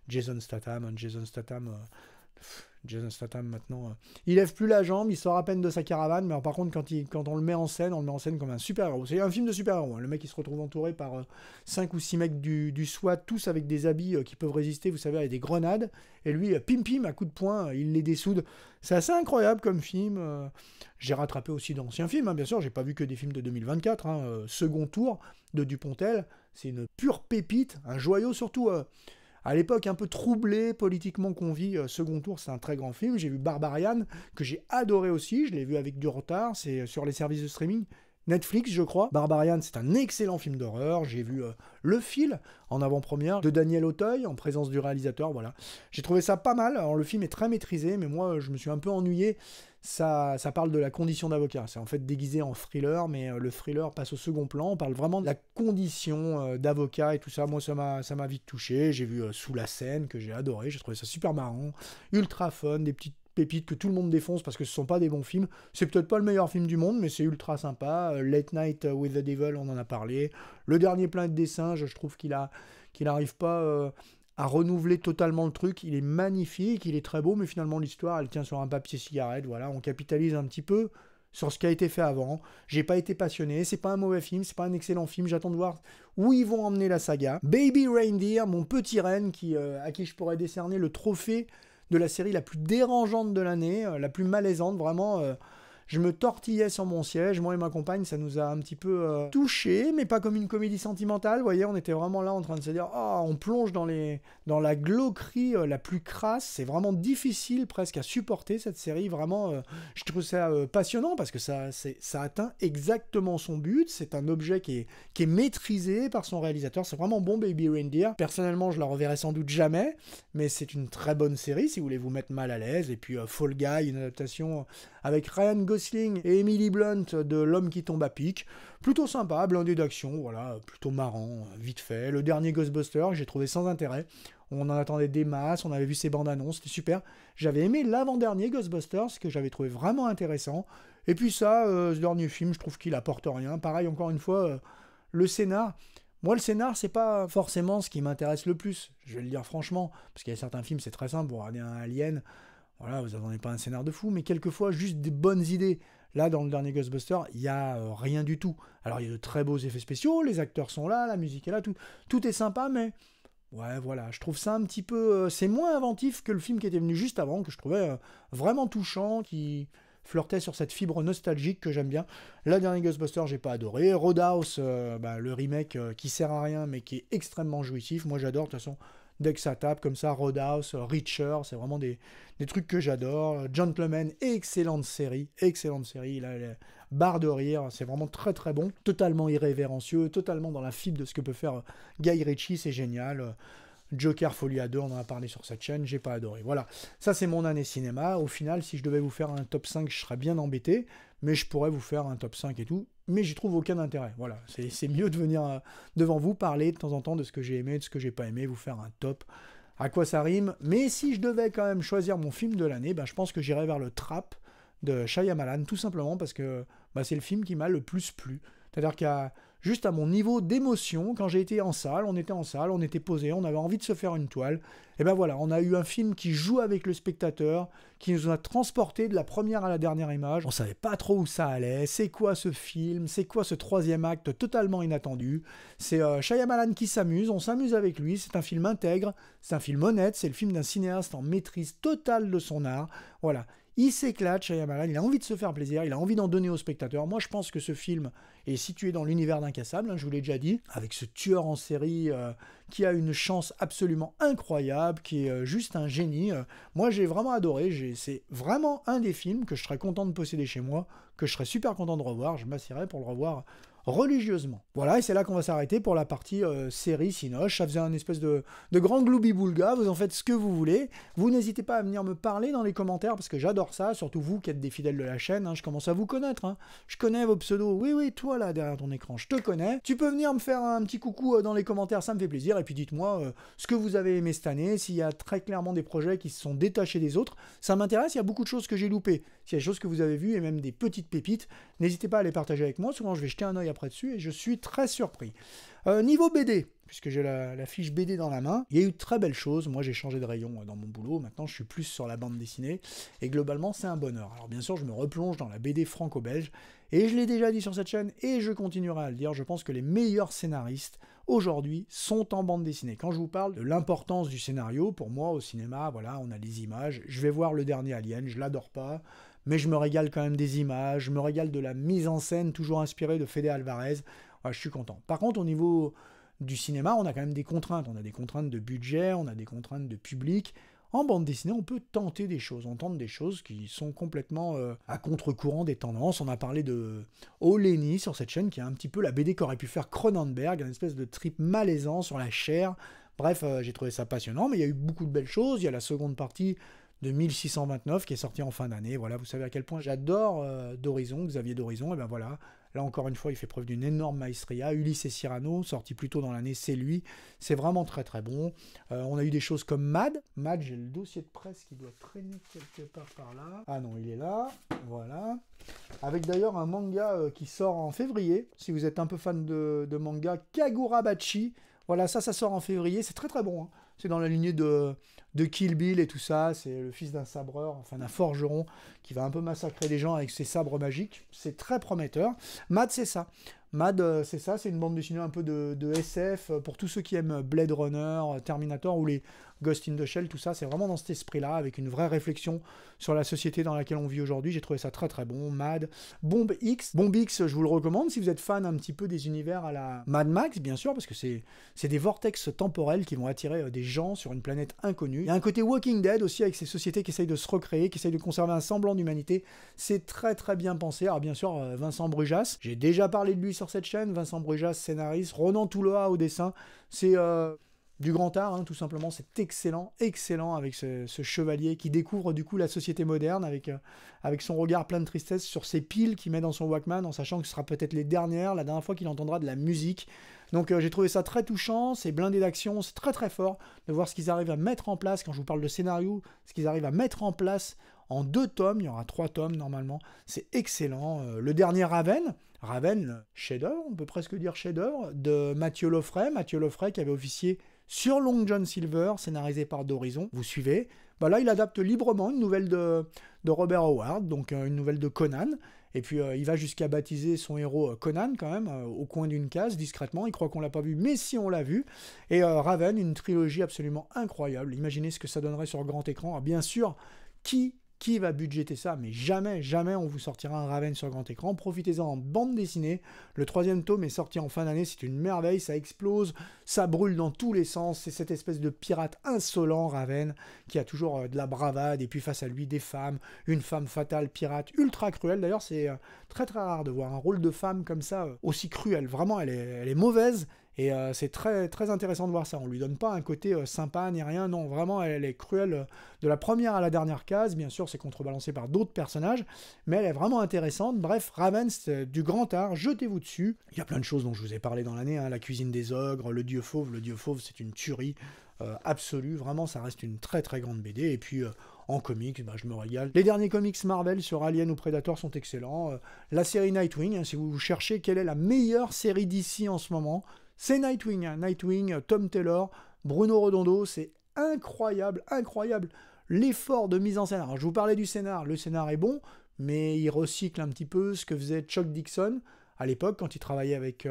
A: Jason Statham, Jason Statham maintenant, il lève plus la jambe, il sort à peine de sa caravane, mais par contre quand on le met en scène, on le met en scène comme un super-héros. C'est un film de super-héros, hein. Le mec il se retrouve entouré par 5 ou 6 mecs du SWAT, tous avec des habits qui peuvent résister, vous savez, avec des grenades, et lui, pim, à coups de poing, il les dessoude. C'est assez incroyable comme film. J'ai rattrapé aussi d'anciens films, hein, bien sûr, j'ai pas vu que des films de 2024, hein. Second Tour de Dupontel, c'est une pure pépite, un joyau surtout... à l'époque un peu troublé politiquement qu'on vit, Second Tour, c'est un très grand film. J'ai vu Barbarian, que j'ai adoré aussi, je l'ai vu avec du retard, c'est sur les services de streaming, Netflix je crois. Barbarian, c'est un excellent film d'horreur. J'ai vu Le Fil, en avant-première, de Daniel Auteuil, en présence du réalisateur, voilà. J'ai trouvé ça pas mal. Alors le film est très maîtrisé, mais moi je me suis un peu ennuyé. Ça parle de la condition d'avocat. C'est en fait déguisé en thriller, mais le thriller passe au second plan. On parle vraiment de la condition d'avocat et tout ça. Moi, ça m'a vite touché. J'ai vu Sous la Seine, que j'ai adoré. J'ai trouvé ça super marrant. Ultra fun, des petites pépites que tout le monde défonce parce que ce sont pas des bons films. C'est peut-être pas le meilleur film du monde, mais c'est ultra sympa. Late Night with the Devil, on en a parlé. Le dernier Planète des Singes, je trouve qu'il n'arrive pas... à renouveler totalement le truc. Il est magnifique, il est très beau, mais finalement l'histoire, elle tient sur un papier cigarette, voilà, on capitalise un petit peu sur ce qui a été fait avant. J'ai pas été passionné, c'est pas un mauvais film, c'est pas un excellent film, j'attends de voir où ils vont emmener la saga. Baby Reindeer, mon petit renne, à qui je pourrais décerner le trophée de la série la plus dérangeante de l'année, la plus malaisante, vraiment... je me tortillais sur mon siège, moi et ma compagne, ça nous a un petit peu touchés, mais pas comme une comédie sentimentale, vous voyez, on était vraiment là en train de se dire, oh, on plonge dans la glauquerie la plus crasse, c'est vraiment difficile presque à supporter cette série, vraiment, je trouve ça passionnant, parce que ça atteint exactement son but, c'est un objet qui est maîtrisé par son réalisateur, c'est vraiment bon Baby Reindeer, personnellement je la reverrai sans doute jamais, mais c'est une très bonne série si vous voulez vous mettre mal à l'aise, et puis Fall Guy, une adaptation avec Ryan Gosling et Emily Blunt de L'homme qui tombe à pic. Plutôt sympa, blindé d'action, voilà, plutôt marrant, vite fait. Le dernier Ghostbusters, j'ai trouvé sans intérêt. On en attendait des masses, on avait vu ses bandes annonces, c'était super. J'avais aimé l'avant-dernier Ghostbusters, que j'avais trouvé vraiment intéressant. Et puis ça, ce dernier film, je trouve qu'il apporte rien. Pareil, encore une fois, le scénar... Moi, le scénar, c'est pas forcément ce qui m'intéresse le plus, je vais le dire franchement, parce qu'il y a certains films, c'est très simple, vous regardez un Alien... Voilà, vous n'attendez pas un scénar de fou, mais quelquefois juste des bonnes idées. Là, dans le dernier Ghostbuster, il n'y a rien du tout. Alors, il y a de très beaux effets spéciaux, les acteurs sont là, la musique est là, tout est sympa, mais... Ouais, voilà, je trouve ça un petit peu... c'est moins inventif que le film qui était venu juste avant, que je trouvais vraiment touchant, qui flirtait sur cette fibre nostalgique que j'aime bien. Le dernier Ghostbuster, j'ai pas adoré. Roadhouse, le remake qui sert à rien, mais qui est extrêmement jouissif. Moi, j'adore, de toute façon... Dès que ça tape, comme ça, Roadhouse, Reacher, c'est vraiment des trucs que j'adore. Gentleman, excellente série, il a la barre de rire, c'est vraiment très bon, totalement irrévérencieux, totalement dans la fibre de ce que peut faire Guy Ritchie, c'est génial. Joker Folie à 2, on en a parlé sur cette chaîne, j'ai pas adoré. Voilà, ça c'est mon année cinéma. Au final, si je devais vous faire un top 5, je serais bien embêté, mais je pourrais vous faire un top 5 et tout, mais j'y trouve aucun intérêt. Voilà, c'est mieux de venir devant vous parler de temps en temps de ce que j'ai aimé, de ce que j'ai pas aimé, vous faire un top. À quoi ça rime? Mais si je devais quand même choisir mon film de l'année, je pense que j'irais vers le Trap de Shyamalan, tout simplement parce que c'est le film qui m'a le plus plu. C'est-à-dire juste à mon niveau d'émotion, quand j'ai été en salle, on était posé, on avait envie de se faire une toile, et voilà, on a eu un film qui joue avec le spectateur, qui nous a transporté de la première à la dernière image, on savait pas trop où ça allait, c'est quoi ce film, c'est quoi ce troisième acte totalement inattendu, c'est Shyamalan qui s'amuse, on s'amuse avec lui, c'est un film intègre, c'est un film honnête, c'est le film d'un cinéaste en maîtrise totale de son art, voilà. Il s'éclate, Shyamalan, il a envie de se faire plaisir, il a envie d'en donner aux spectateurs. Moi, je pense que ce film est situé dans l'univers d'Incassable, je vous l'ai déjà dit, avec ce tueur en série qui a une chance absolument incroyable, qui est juste un génie. Moi, j'ai vraiment adoré, c'est vraiment un des films que je serais content de posséder chez moi, que je serais super content de revoir, je m'assierais pour le revoir religieusement. Voilà, et c'est là qu'on va s'arrêter pour la partie série Cinoche. Ça faisait un espèce de grand gloubi-boulga, vous en faites ce que vous voulez. Vous n'hésitez pas à venir me parler dans les commentaires, parce que j'adore ça, surtout vous qui êtes des fidèles de la chaîne, hein, je commence à vous connaître. Hein. Je connais vos pseudos, oui, toi là, derrière ton écran, je te connais. Tu peux venir me faire un petit coucou dans les commentaires, ça me fait plaisir, et puis dites-moi ce que vous avez aimé cette année, s'il y a très clairement des projets qui se sont détachés des autres. Ça m'intéresse, il y a beaucoup de choses que j'ai loupées. S'il y a des choses que vous avez vues, et même des petites pépites, n'hésitez pas à les partager avec moi, souvent je vais jeter un œil après dessus, et je suis très surpris. Niveau BD, puisque j'ai la fiche BD dans la main, il y a eu de très belles choses. Moi j'ai changé de rayon dans mon boulot, maintenant je suis plus sur la bande dessinée, et globalement c'est un bonheur. Alors bien sûr je me replonge dans la BD franco-belge, et je l'ai déjà dit sur cette chaîne, et je continuerai à le dire, je pense que les meilleurs scénaristes aujourd'hui sont en bande dessinée. Quand je vous parle de l'importance du scénario, pour moi au cinéma, voilà, on a les images, je vais voir le dernier Alien, je l'adore pas, mais je me régale quand même des images, je me régale de la mise en scène toujours inspirée de Fede Alvarez. Ouais, je suis content. Par contre, au niveau du cinéma, on a quand même des contraintes. On a des contraintes de budget, on a des contraintes de public. En bande dessinée, on peut tenter des choses, entendre des choses qui sont complètement à contre-courant des tendances. On a parlé de Oleni sur cette chaîne, qui est un petit peu la BD qu'aurait pu faire Cronenberg, une espèce de trip malaisant sur la chair. Bref, j'ai trouvé ça passionnant, mais il y a eu beaucoup de belles choses. Il y a la seconde partie de 1629 qui est sortie en fin d'année. Voilà, vous savez à quel point j'adore d'Horizon, Xavier d'Horizon, et ben voilà. Là encore une fois, il fait preuve d'une énorme maestria. Ulysse et Cyrano, sorti plus tôt dans l'année, c'est lui. C'est vraiment très très bon. On a eu des choses comme Mad. Mad, j'ai le dossier de presse qui doit traîner quelque part par là. Ah non, il est là. Voilà. Avec d'ailleurs un manga qui sort en février. Si vous êtes un peu fan de manga, Kagurabachi. Voilà, ça sort en février. C'est très très bon. Hein. C'est dans la lignée de Kill Bill et tout ça. C'est le fils d'un sabreur, enfin d'un forgeron, qui va un peu massacrer les gens avec ses sabres magiques. C'est très prometteur. Mad, c'est ça. Mad, c'est ça. C'est une bande dessinée un peu de SF. Pour tous ceux qui aiment Blade Runner, Terminator ou les Ghost in the Shell, tout ça. C'est vraiment dans cet esprit-là, avec une vraie réflexion sur la société dans laquelle on vit aujourd'hui. J'ai trouvé ça très très bon. Mad. Bomb X. Bomb X, je vous le recommande si vous êtes fan un petit peu des univers à la Mad Max, bien sûr, parce que c'est des vortex temporels qui vont attirer des gens sur une planète inconnue. Il y a un côté Walking Dead aussi, avec ces sociétés qui essayent de se recréer, qui essayent de conserver un semblant d'humanité. C'est très très bien pensé. Alors bien sûr, Vincent Brujas, j'ai déjà parlé de lui sur cette chaîne. Vincent Brujas, scénariste. Ronan Touloa au dessin. C'est du grand art, hein, tout simplement. C'est excellent, excellent, avec ce chevalier qui découvre du coup la société moderne, avec son regard plein de tristesse sur ces piles qu'il met dans son Walkman, en sachant que ce sera peut-être la dernière fois qu'il entendra de la musique. Donc j'ai trouvé ça très touchant, c'est blindé d'action, c'est très très fort de voir ce qu'ils arrivent à mettre en place, quand je vous parle de scénario, ce qu'ils arrivent à mettre en place en 2 tomes, il y aura 3 tomes normalement, c'est excellent. Le dernier Raven, chef-d'œuvre, on peut presque dire chef-d'œuvre, de Mathieu Loffray qui avait officié sur Long John Silver, scénarisé par d'Horizon, vous suivez. Bah là, il adapte librement une nouvelle de Robert Howard, donc une nouvelle de Conan, et puis il va jusqu'à baptiser son héros Conan, quand même, au coin d'une case, discrètement, il croit qu'on l'a pas vu, mais si on l'a vu. Et Raven, une trilogie absolument incroyable, imaginez ce que ça donnerait sur grand écran. Alors, bien sûr, qui va budgéter ça? Mais jamais, jamais on vous sortira un Raven sur grand écran. Profitez-en en bande dessinée. Le 3e tome est sorti en fin d'année, c'est une merveille, ça explose, ça brûle dans tous les sens. C'est cette espèce de pirate insolent, Raven, qui a toujours de la bravade, et puis face à lui, des femmes, une femme fatale, pirate, ultra cruelle. D'ailleurs, c'est très très rare de voir un rôle de femme comme ça, aussi cruel. Vraiment, elle est mauvaise. Et c'est très, très intéressant de voir ça. On lui donne pas un côté sympa ni rien. Non, vraiment, elle est cruelle de la première à la dernière case. Bien sûr, c'est contrebalancé par d'autres personnages, mais elle est vraiment intéressante. Bref, Raven, c'est du grand art. Jetez-vous dessus. Il y a plein de choses dont je vous ai parlé dans l'année. Hein. La cuisine des ogres, le dieu fauve. Le dieu fauve, c'est une tuerie absolue. Vraiment, ça reste une très, très grande BD. Et puis... en comics, bah, je me régale. Les derniers comics Marvel sur Alien ou Predator sont excellents. La série Nightwing, hein, si vous cherchez quelle est la meilleure série d'ici en ce moment, c'est Nightwing. Hein. Nightwing, Tom Taylor, Bruno Redondo, c'est incroyable, incroyable. L'effort de mise en scène. Alors, je vous parlais du scénar. Le scénar est bon, mais il recycle un petit peu ce que faisait Chuck Dixon à l'époque, quand il travaillait avec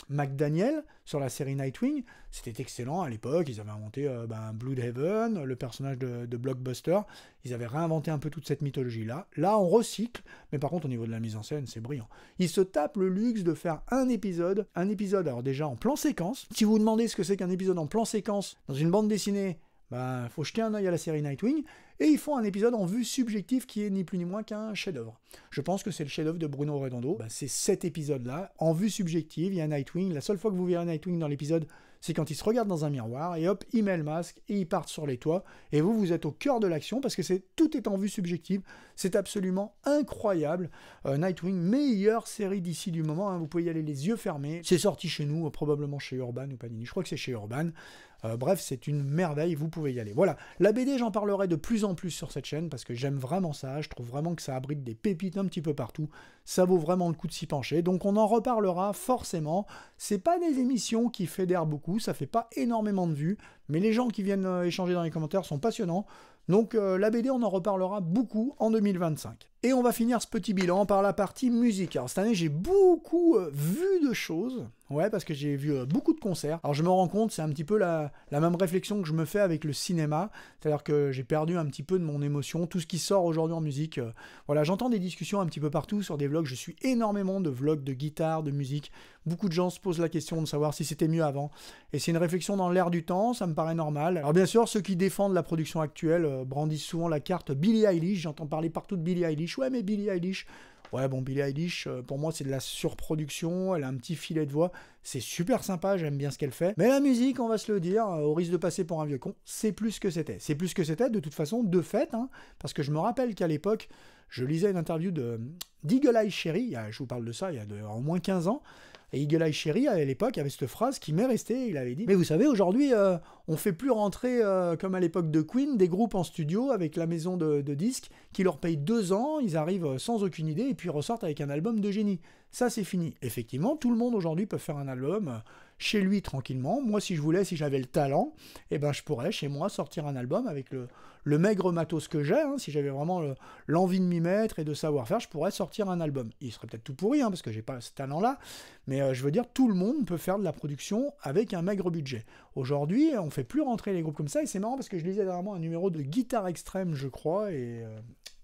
A: McDaniel sur la série Nightwing. C'était excellent à l'époque. Ils avaient inventé Bloodhaven, le personnage de Blockbuster. Ils avaient réinventé un peu toute cette mythologie-là. Là, on recycle, mais par contre, au niveau de la mise en scène, c'est brillant. Ils se tapent le luxe de faire un épisode, alors déjà en plan séquence. Si vous vous demandez ce que c'est qu'un épisode en plan séquence dans une bande dessinée bah, faut jeter un œil à la série Nightwing, et ils font un épisode en vue subjective qui est ni plus ni moins qu'un chef-d'œuvre. Je pense que c'est le chef-d'œuvre de Bruno Redondo. Bah, c'est cet épisode-là, en vue subjective, il y a Nightwing. La seule fois que vous verrez Nightwing dans l'épisode, c'est quand il se regarde dans un miroir, et hop, il met le masque, et ils partent sur les toits, et vous êtes au cœur de l'action, parce que tout est en vue subjective, c'est absolument incroyable. Nightwing, meilleure série d'ici du moment, hein, vous pouvez y aller les yeux fermés. C'est sorti chez nous, probablement chez Urban ou Panini, je crois que c'est chez Urban. Bref, c'est une merveille, vous pouvez y aller. Voilà, la BD, j'en parlerai de plus en plus sur cette chaîne, parce que j'aime vraiment ça, je trouve vraiment que ça abrite des pépites un petit peu partout, ça vaut vraiment le coup de s'y pencher, donc on en reparlera forcément. C'est pas des émissions qui fédèrent beaucoup, ça fait pas énormément de vues, mais les gens qui viennent échanger dans les commentaires sont passionnants, donc la BD, on en reparlera beaucoup en 2025. Et on va finir ce petit bilan par la partie musique. Alors cette année, j'ai beaucoup vu de choses, ouais, parce que j'ai vu beaucoup de concerts. Alors je me rends compte, c'est un petit peu la même réflexion que je me fais avec le cinéma, c'est-à-dire que j'ai perdu un petit peu de mon émotion, tout ce qui sort aujourd'hui en musique. Voilà, j'entends des discussions un petit peu partout sur des vlogs, je suis énormément de vlogs de guitare, de musique. Beaucoup de gens se posent la question de savoir si c'était mieux avant. Et c'est une réflexion dans l'air du temps, ça me paraît normal. Alors bien sûr, ceux qui défendent la production actuelle brandissent souvent la carte Billie Eilish, j'entends parler partout de Billie Eilish. Ouais, mais Billie Eilish, ouais, bon, Billie Eilish, pour moi, c'est de la surproduction, elle a un petit filet de voix, c'est super sympa, j'aime bien ce qu'elle fait. Mais la musique, on va se le dire, au risque de passer pour un vieux con, c'est plus ce que c'était. C'est plus ce que c'était, de toute façon, de fait, hein, parce que je me rappelle qu'à l'époque, je lisais une interview d'Eagle Eye Cherry, je vous parle de ça il y a au moins 15 ans, et Eagle Eye Cherry, à l'époque, avait cette phrase qui m'est restée, il avait dit « Mais vous savez, aujourd'hui, on fait plus rentrer, comme à l'époque de Queen, des groupes en studio avec la maison de disques qui leur paye 2 ans, ils arrivent sans aucune idée, et puis ressortent avec un album de génie. Ça, c'est fini. » Effectivement, tout le monde aujourd'hui peut faire un album chez lui tranquillement. Moi, si je voulais, si j'avais le talent, eh ben, je pourrais, chez moi, sortir un album avec le maigre matos que j'ai, hein, si j'avais vraiment l'envie de m'y mettre et de savoir faire, je pourrais sortir un album. Il serait peut-être tout pourri, hein, parce que j'ai pas ce talent-là, mais je veux dire, tout le monde peut faire de la production avec un maigre budget. Aujourd'hui, on fait plus rentrer les groupes comme ça, et c'est marrant parce que je lisais dernièrement un numéro de Guitare Extrême, je crois, et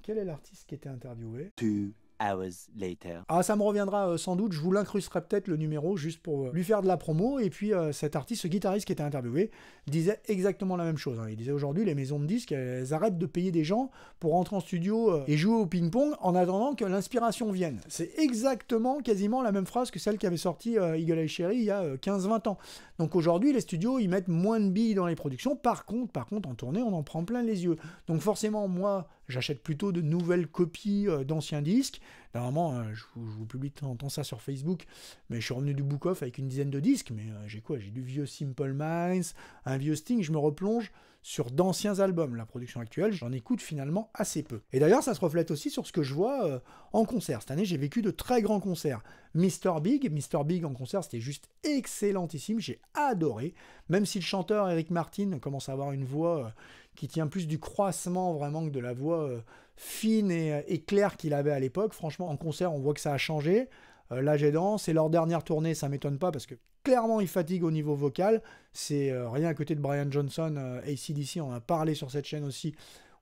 A: quel est l'artiste qui était interviewé ?
B: 2 hours later.
A: Ah, ça me reviendra sans doute, je vous l'incrusterai peut-être le numéro, juste pour lui faire de la promo, et puis cet artiste, ce guitariste qui était interviewé, disait exactement la même chose. Hein. Il disait aujourd'hui, les maisons de disques, elles arrêtent de payer des gens pour rentrer en studio et jouer au ping-pong en attendant que l'inspiration vienne. C'est exactement, quasiment la même phrase que celle qui avait sorti Eagle Eye Cherry il y a 15-20 ans. Donc aujourd'hui, les studios, ils mettent moins de billes dans les productions, par contre, en tournée, on en prend plein les yeux. Donc forcément, moi, j'achète plutôt de nouvelles copies d'anciens disques. Normalement, je vous publie de temps en temps ça sur Facebook, mais je suis revenu du book-off avec une dizaine de disques, mais j'ai quoi? J'ai du vieux Simple Minds, un vieux Sting, je me replonge sur d'anciens albums. La production actuelle, j'en écoute finalement assez peu. Et d'ailleurs, ça se reflète aussi sur ce que je vois en concert. Cette année, j'ai vécu de très grands concerts. Mr. Big en concert, c'était juste excellentissime, j'ai adoré, même si le chanteur Eric Martin commence à avoir une voix qui tient plus du croissement vraiment que de la voix fine et claire qu'il avait à l'époque. Franchement, en concert, on voit que ça a changé. L'âge aidant, c'est leur dernière tournée, ça m'étonne pas, parce que clairement, ils fatiguent au niveau vocal. C'est rien à côté de Brian Johnson, AC/DC, on en a parlé sur cette chaîne aussi,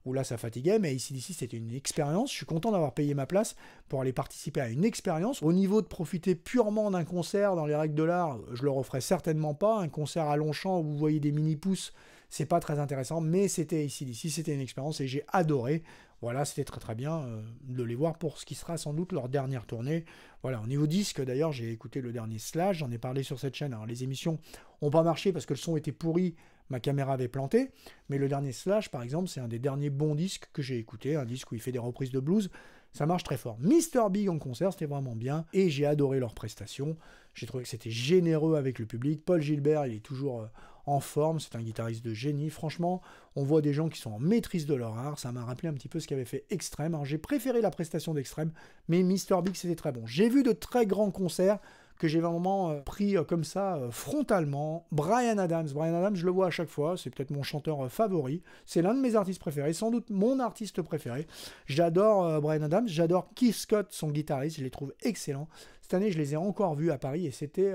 A: où là, ça fatiguait, mais AC/DC, c'était une expérience. Je suis content d'avoir payé ma place pour aller participer à une expérience. Au niveau de profiter purement d'un concert dans les règles de l'art, je le referai certainement pas. Un concert à Longchamp où vous voyez des mini-pousses, c'est pas très intéressant, mais c'était AC/DC, c'était une expérience et j'ai adoré. Voilà, c'était très très bien de les voir pour ce qui sera sans doute leur dernière tournée. Voilà, au niveau disque, d'ailleurs, j'ai écouté le dernier Slash, j'en ai parlé sur cette chaîne. Alors, les émissions n'ont pas marché parce que le son était pourri, ma caméra avait planté, mais le dernier Slash, par exemple, c'est un des derniers bons disques que j'ai écouté, un disque où il fait des reprises de blues. Ça marche très fort. Mr. Big en concert, c'était vraiment bien, et j'ai adoré leurs prestations. J'ai trouvé que c'était généreux avec le public. Paul Gilbert, il est toujours en forme, c'est un guitariste de génie. Franchement, on voit des gens qui sont en maîtrise de leur art. Ça m'a rappelé un petit peu ce qu'avait fait Extreme. Alors, j'ai préféré la prestation d'Extreme, mais Mr. Big, c'était très bon. J'ai vu de très grands concerts que j'ai vraiment pris comme ça frontalement. Bryan Adams, je le vois à chaque fois, c'est peut-être mon chanteur favori, c'est l'un de mes artistes préférés, sans doute mon artiste préféré. J'adore Bryan Adams, j'adore Keith Scott, son guitariste, je les trouve excellents. Cette année, je les ai encore vus à Paris et c'était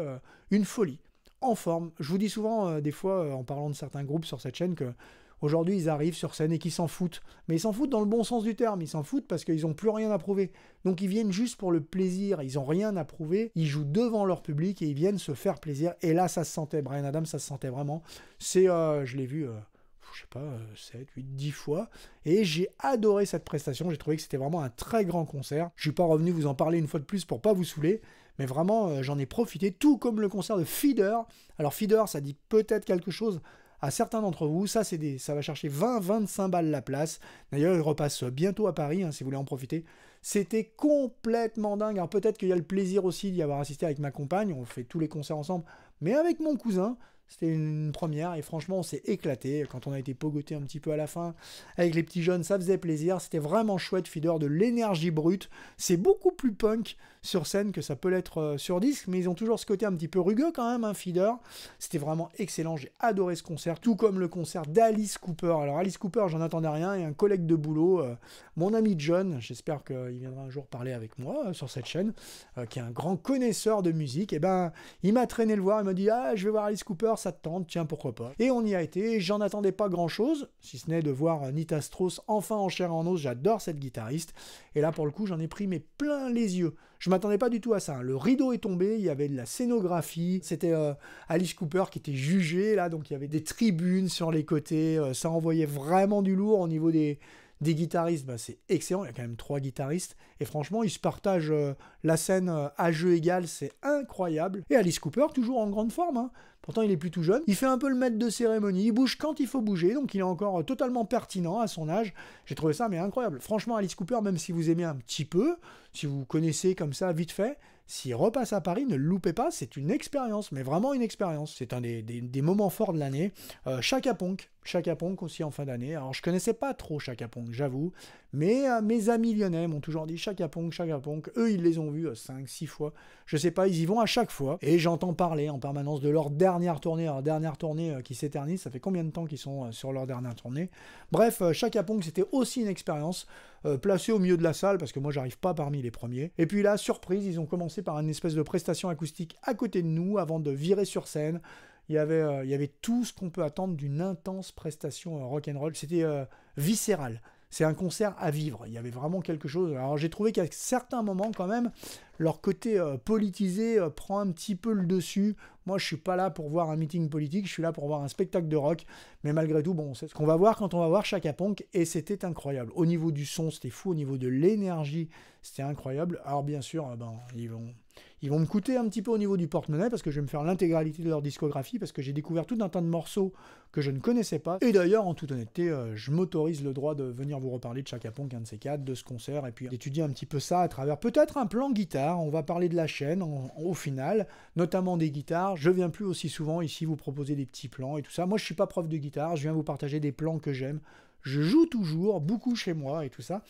A: une folie, en forme. Je vous dis souvent, des fois, en parlant de certains groupes sur cette chaîne, que aujourd'hui, ils arrivent sur scène et qu'ils s'en foutent. Mais ils s'en foutent dans le bon sens du terme. Ils s'en foutent parce qu'ils n'ont plus rien à prouver. Donc ils viennent juste pour le plaisir. Ils n'ont rien à prouver. Ils jouent devant leur public et ils viennent se faire plaisir. Et là, ça se sentait. Bryan Adams, ça se sentait vraiment. C'est, je l'ai vu, je sais pas, 7, 8, 10 fois. Et j'ai adoré cette prestation. J'ai trouvé que c'était vraiment un très grand concert. Je suis pas revenu vous en parler une fois de plus pour pas vous saouler. Mais vraiment, j'en ai profité, tout comme le concert de Feeder. Alors Feeder, ça dit peut-être quelque chose à certains d'entre vous. Ça va chercher 20-25 balles la place. D'ailleurs, il repasse bientôt à Paris, hein, si vous voulez en profiter. C'était complètement dingue. Alors peut-être qu'il y a le plaisir aussi d'y avoir assisté avec ma compagne. On fait tous les concerts ensemble. Mais avec mon cousin, c'était une première. Et franchement, on s'est éclaté. Quand on a été pogoté un petit peu à la fin, avec les petits jeunes, ça faisait plaisir. C'était vraiment chouette, Feeder, de l'énergie brute. C'est beaucoup plus punk sur scène que ça peut l'être sur disque. Mais ils ont toujours ce côté un petit peu rugueux quand même, hein, Feeder. C'était vraiment excellent. J'ai adoré ce concert. Tout comme le concert d'Alice Cooper. Alors Alice Cooper, j'en attendais rien. Et un collègue de boulot, mon ami John, j'espère qu'il viendra un jour parler avec moi sur cette chaîne, qui est un grand connaisseur de musique, et ben il m'a traîné le voir, il m'a dit ah je vais voir Alice Cooper, ça te tente, tiens pourquoi pas. Et on y a été, j'en attendais pas grand chose, si ce n'est de voir Nita Strauss enfin en chair et en os, j'adore cette guitariste, et là pour le coup j'en ai pris mais plein les yeux. Je m'attendais pas du tout à ça, hein. Le rideau est tombé, il y avait de la scénographie, c'était Alice Cooper qui était jugée là, donc il y avait des tribunes sur les côtés, ça envoyait vraiment du lourd au niveau des guitaristes, bah, c'est excellent, il y a quand même 3 guitaristes, et franchement, ils se partagent la scène à jeu égal, c'est incroyable. Et Alice Cooper, toujours en grande forme, hein. Pourtant il est plus tout jeune, il fait un peu le maître de cérémonie, il bouge quand il faut bouger, donc il est encore totalement pertinent à son âge. J'ai trouvé ça mais incroyable. Franchement, Alice Cooper, même si vous aimez un petit peu, si vous connaissez comme ça vite fait, s'il repasse à Paris, ne le loupez pas, c'est une expérience, mais vraiment une expérience. C'est un des moments forts de l'année. Chaka Ponk aussi en fin d'année. Alors je connaissais pas trop Chaka Ponk, j'avoue, mais mes amis lyonnais m'ont toujours dit Chaka Ponk. Eux, ils les ont vus 5-6 fois. Je sais pas, ils y vont à chaque fois. Et j'entends parler en permanence de leur dernière tournée qui s'éternise. Ça fait combien de temps qu'ils sont sur leur dernière tournée? Bref, Chaka Ponk, c'était aussi une expérience. Placé au milieu de la salle, parce que moi j'arrive pas parmi les premiers. Et puis là, surprise, ils ont commencé par une espèce de prestation acoustique à côté de nous, avant de virer sur scène. Il y avait tout ce qu'on peut attendre d'une intense prestation rock'n'roll. C'était viscéral. C'est un concert à vivre. Il y avait vraiment quelque chose. Alors j'ai trouvé qu'à certains moments, quand même, leur côté politisé prend un petit peu le dessus. Moi, je suis pas là pour voir un meeting politique, je suis là pour voir un spectacle de rock. Mais malgré tout, bon, c'est ce qu'on va voir quand on va voir Chaka Ponk, et c'était incroyable. Au niveau du son, c'était fou. Au niveau de l'énergie, c'était incroyable. Alors bien sûr, ils vont me coûter un petit peu au niveau du porte-monnaie, parce que je vais me faire l'intégralité de leur discographie, parce que j'ai découvert tout un tas de morceaux que je ne connaissais pas. Et d'ailleurs, en toute honnêteté, je m'autorise le droit de venir vous reparler de Chaka Ponk, un de ces 4, de ce concert, et puis d'étudier un petit peu ça à travers peut-être un plan guitare. On va parler de la chaîne au final, notamment des guitares. Je viens plus aussi souvent ici vous proposer des petits plans et tout ça. Moi, je suis pas prof de guitare, je viens vous partager des plans que j'aime. Je joue toujours, beaucoup chez moi et tout ça.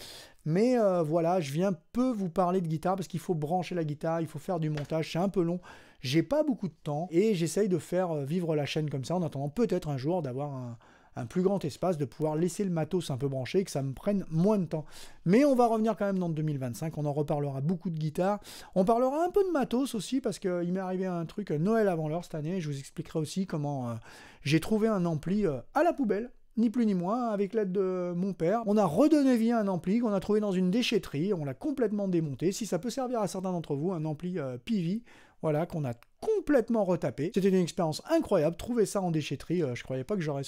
A: Mais voilà, je viens peu vous parler de guitare parce qu'il faut brancher la guitare, il faut faire du montage, c'est un peu long. J'ai pas beaucoup de temps et j'essaye de faire vivre la chaîne comme ça en attendant peut-être un jour d'avoir un plus grand espace, de pouvoir laisser le matos un peu branché et que ça me prenne moins de temps. Mais on va revenir quand même dans 2025, on en reparlera beaucoup de guitare. On parlera un peu de matos aussi parce qu'il m'est arrivé un truc Noël avant l'heure cette année. Je vous expliquerai aussi comment j'ai trouvé un ampli à la poubelle. Ni plus ni moins, avec l'aide de mon père. On a redonné vie à un ampli qu'on a trouvé dans une déchetterie, on l'a complètement démonté. Si ça peut servir à certains d'entre vous, un ampli PV, voilà, qu'on a complètement retapé. C'était une expérience incroyable, trouver ça en déchetterie, je croyais pas que j'aurais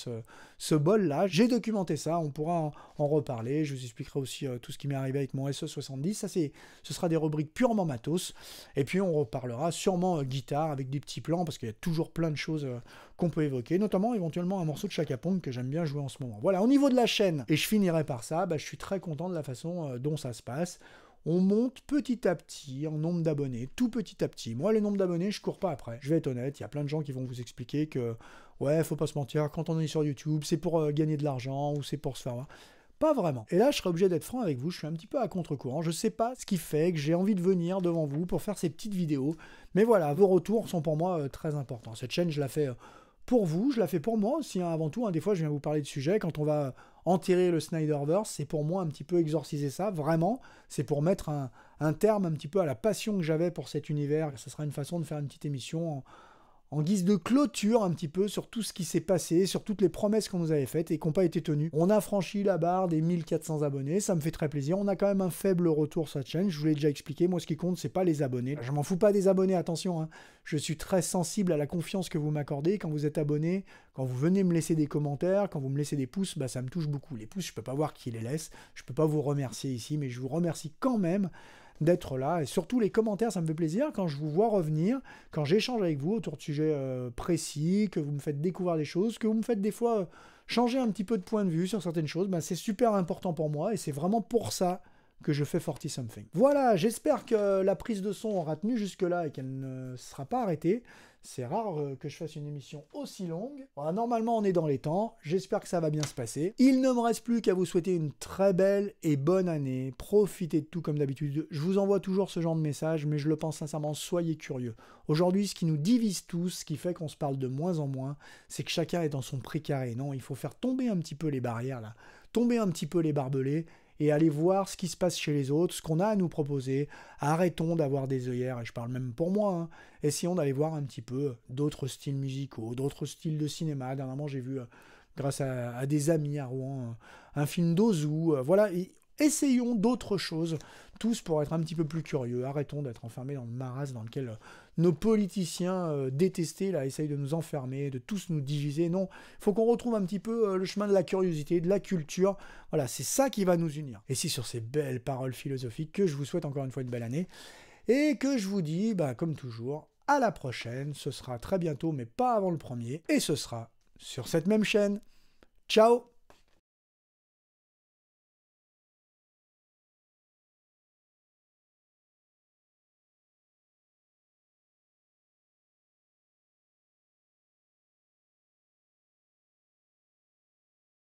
A: ce bol-là. J'ai documenté ça, on pourra en reparler, je vous expliquerai aussi tout ce qui m'est arrivé avec mon SE70, ça ce sera des rubriques purement matos, et puis on reparlera sûrement guitare avec des petits plans, parce qu'il y a toujours plein de choses qu'on peut évoquer, notamment éventuellement un morceau de Chaka Ponk que j'aime bien jouer en ce moment. Voilà, au niveau de la chaîne, et je finirai par ça, je suis très content de la façon dont ça se passe. On monte petit à petit en nombre d'abonnés, tout petit à petit. Moi, le nombre d'abonnés, je cours pas après. Je vais être honnête, il y a plein de gens qui vont vous expliquer que, ouais, faut pas se mentir, quand on est sur YouTube, c'est pour gagner de l'argent ou c'est pour se faire voir. Pas vraiment. Et là, je serais obligé d'être franc avec vous, je suis un petit peu à contre-courant. Je sais pas ce qui fait que j'ai envie de venir devant vous pour faire ces petites vidéos. Mais voilà, vos retours sont pour moi très importants. Cette chaîne, je la fais pour vous, je la fais pour moi aussi, hein, avant tout. Des fois, je viens vous parler de sujets. Quand on va enterrer le Snyderverse, c'est pour moi un petit peu exorciser ça, vraiment. C'est pour mettre un terme un petit peu à la passion que j'avais pour cet univers. Ça sera une façon de faire une petite émission en guise de clôture un petit peu sur tout ce qui s'est passé, sur toutes les promesses qu'on nous avait faites et qui n'ont pas été tenues. On a franchi la barre des 1400 abonnés, ça me fait très plaisir. On a quand même un faible retour sur cette chaîne, je vous l'ai déjà expliqué. Moi, ce qui compte, c'est pas les abonnés. Je m'en fous pas des abonnés, attention, hein. Je suis très sensible à la confiance que vous m'accordez quand vous êtes abonné, quand vous venez me laisser des commentaires, quand vous me laissez des pouces, bah, ça me touche beaucoup. Les pouces, je peux pas voir qui les laisse, je peux pas vous remercier ici, mais je vous remercie quand même d'être là, et surtout les commentaires, ça me fait plaisir quand je vous vois revenir, quand j'échange avec vous autour de sujets précis, que vous me faites découvrir des choses, que vous me faites des fois changer un petit peu de point de vue sur certaines choses, ben, c'est super important pour moi, et c'est vraiment pour ça que je fais 40 Something. Voilà, j'espère que la prise de son aura tenu jusque-là et qu'elle ne sera pas arrêtée. C'est rare que je fasse une émission aussi longue. Voilà, normalement, on est dans les temps. J'espère que ça va bien se passer. Il ne me reste plus qu'à vous souhaiter une très belle et bonne année. Profitez de tout comme d'habitude. Je vous envoie toujours ce genre de message, mais je le pense sincèrement, soyez curieux. Aujourd'hui, ce qui nous divise tous, ce qui fait qu'on se parle de moins en moins, c'est que chacun est dans son précaré. Non, il faut faire tomber un petit peu les barrières, là. Tomber un petit peu les barbelés et aller voir ce qui se passe chez les autres, ce qu'on a à nous proposer. Arrêtons d'avoir des œillères, et je parle même pour moi, hein. Essayons d'aller voir un petit peu d'autres styles musicaux, d'autres styles de cinéma. Dernièrement, j'ai vu, grâce à des amis à Rouen, un film d'Ozu. Voilà, et essayons d'autres choses, tous pour être un petit peu plus curieux. Arrêtons d'être enfermés dans le marasme dans lequel nos politiciens détestés là, essayent de nous enfermer, de tous nous diviser. Non, il faut qu'on retrouve un petit peu le chemin de la curiosité, de la culture. Voilà, c'est ça qui va nous unir. Et c'est sur ces belles paroles philosophiques que je vous souhaite encore une fois une belle année. Et que je vous dis, bah, comme toujours, à la prochaine. Ce sera très bientôt, mais pas avant le 1er. Et ce sera sur cette même chaîne. Ciao!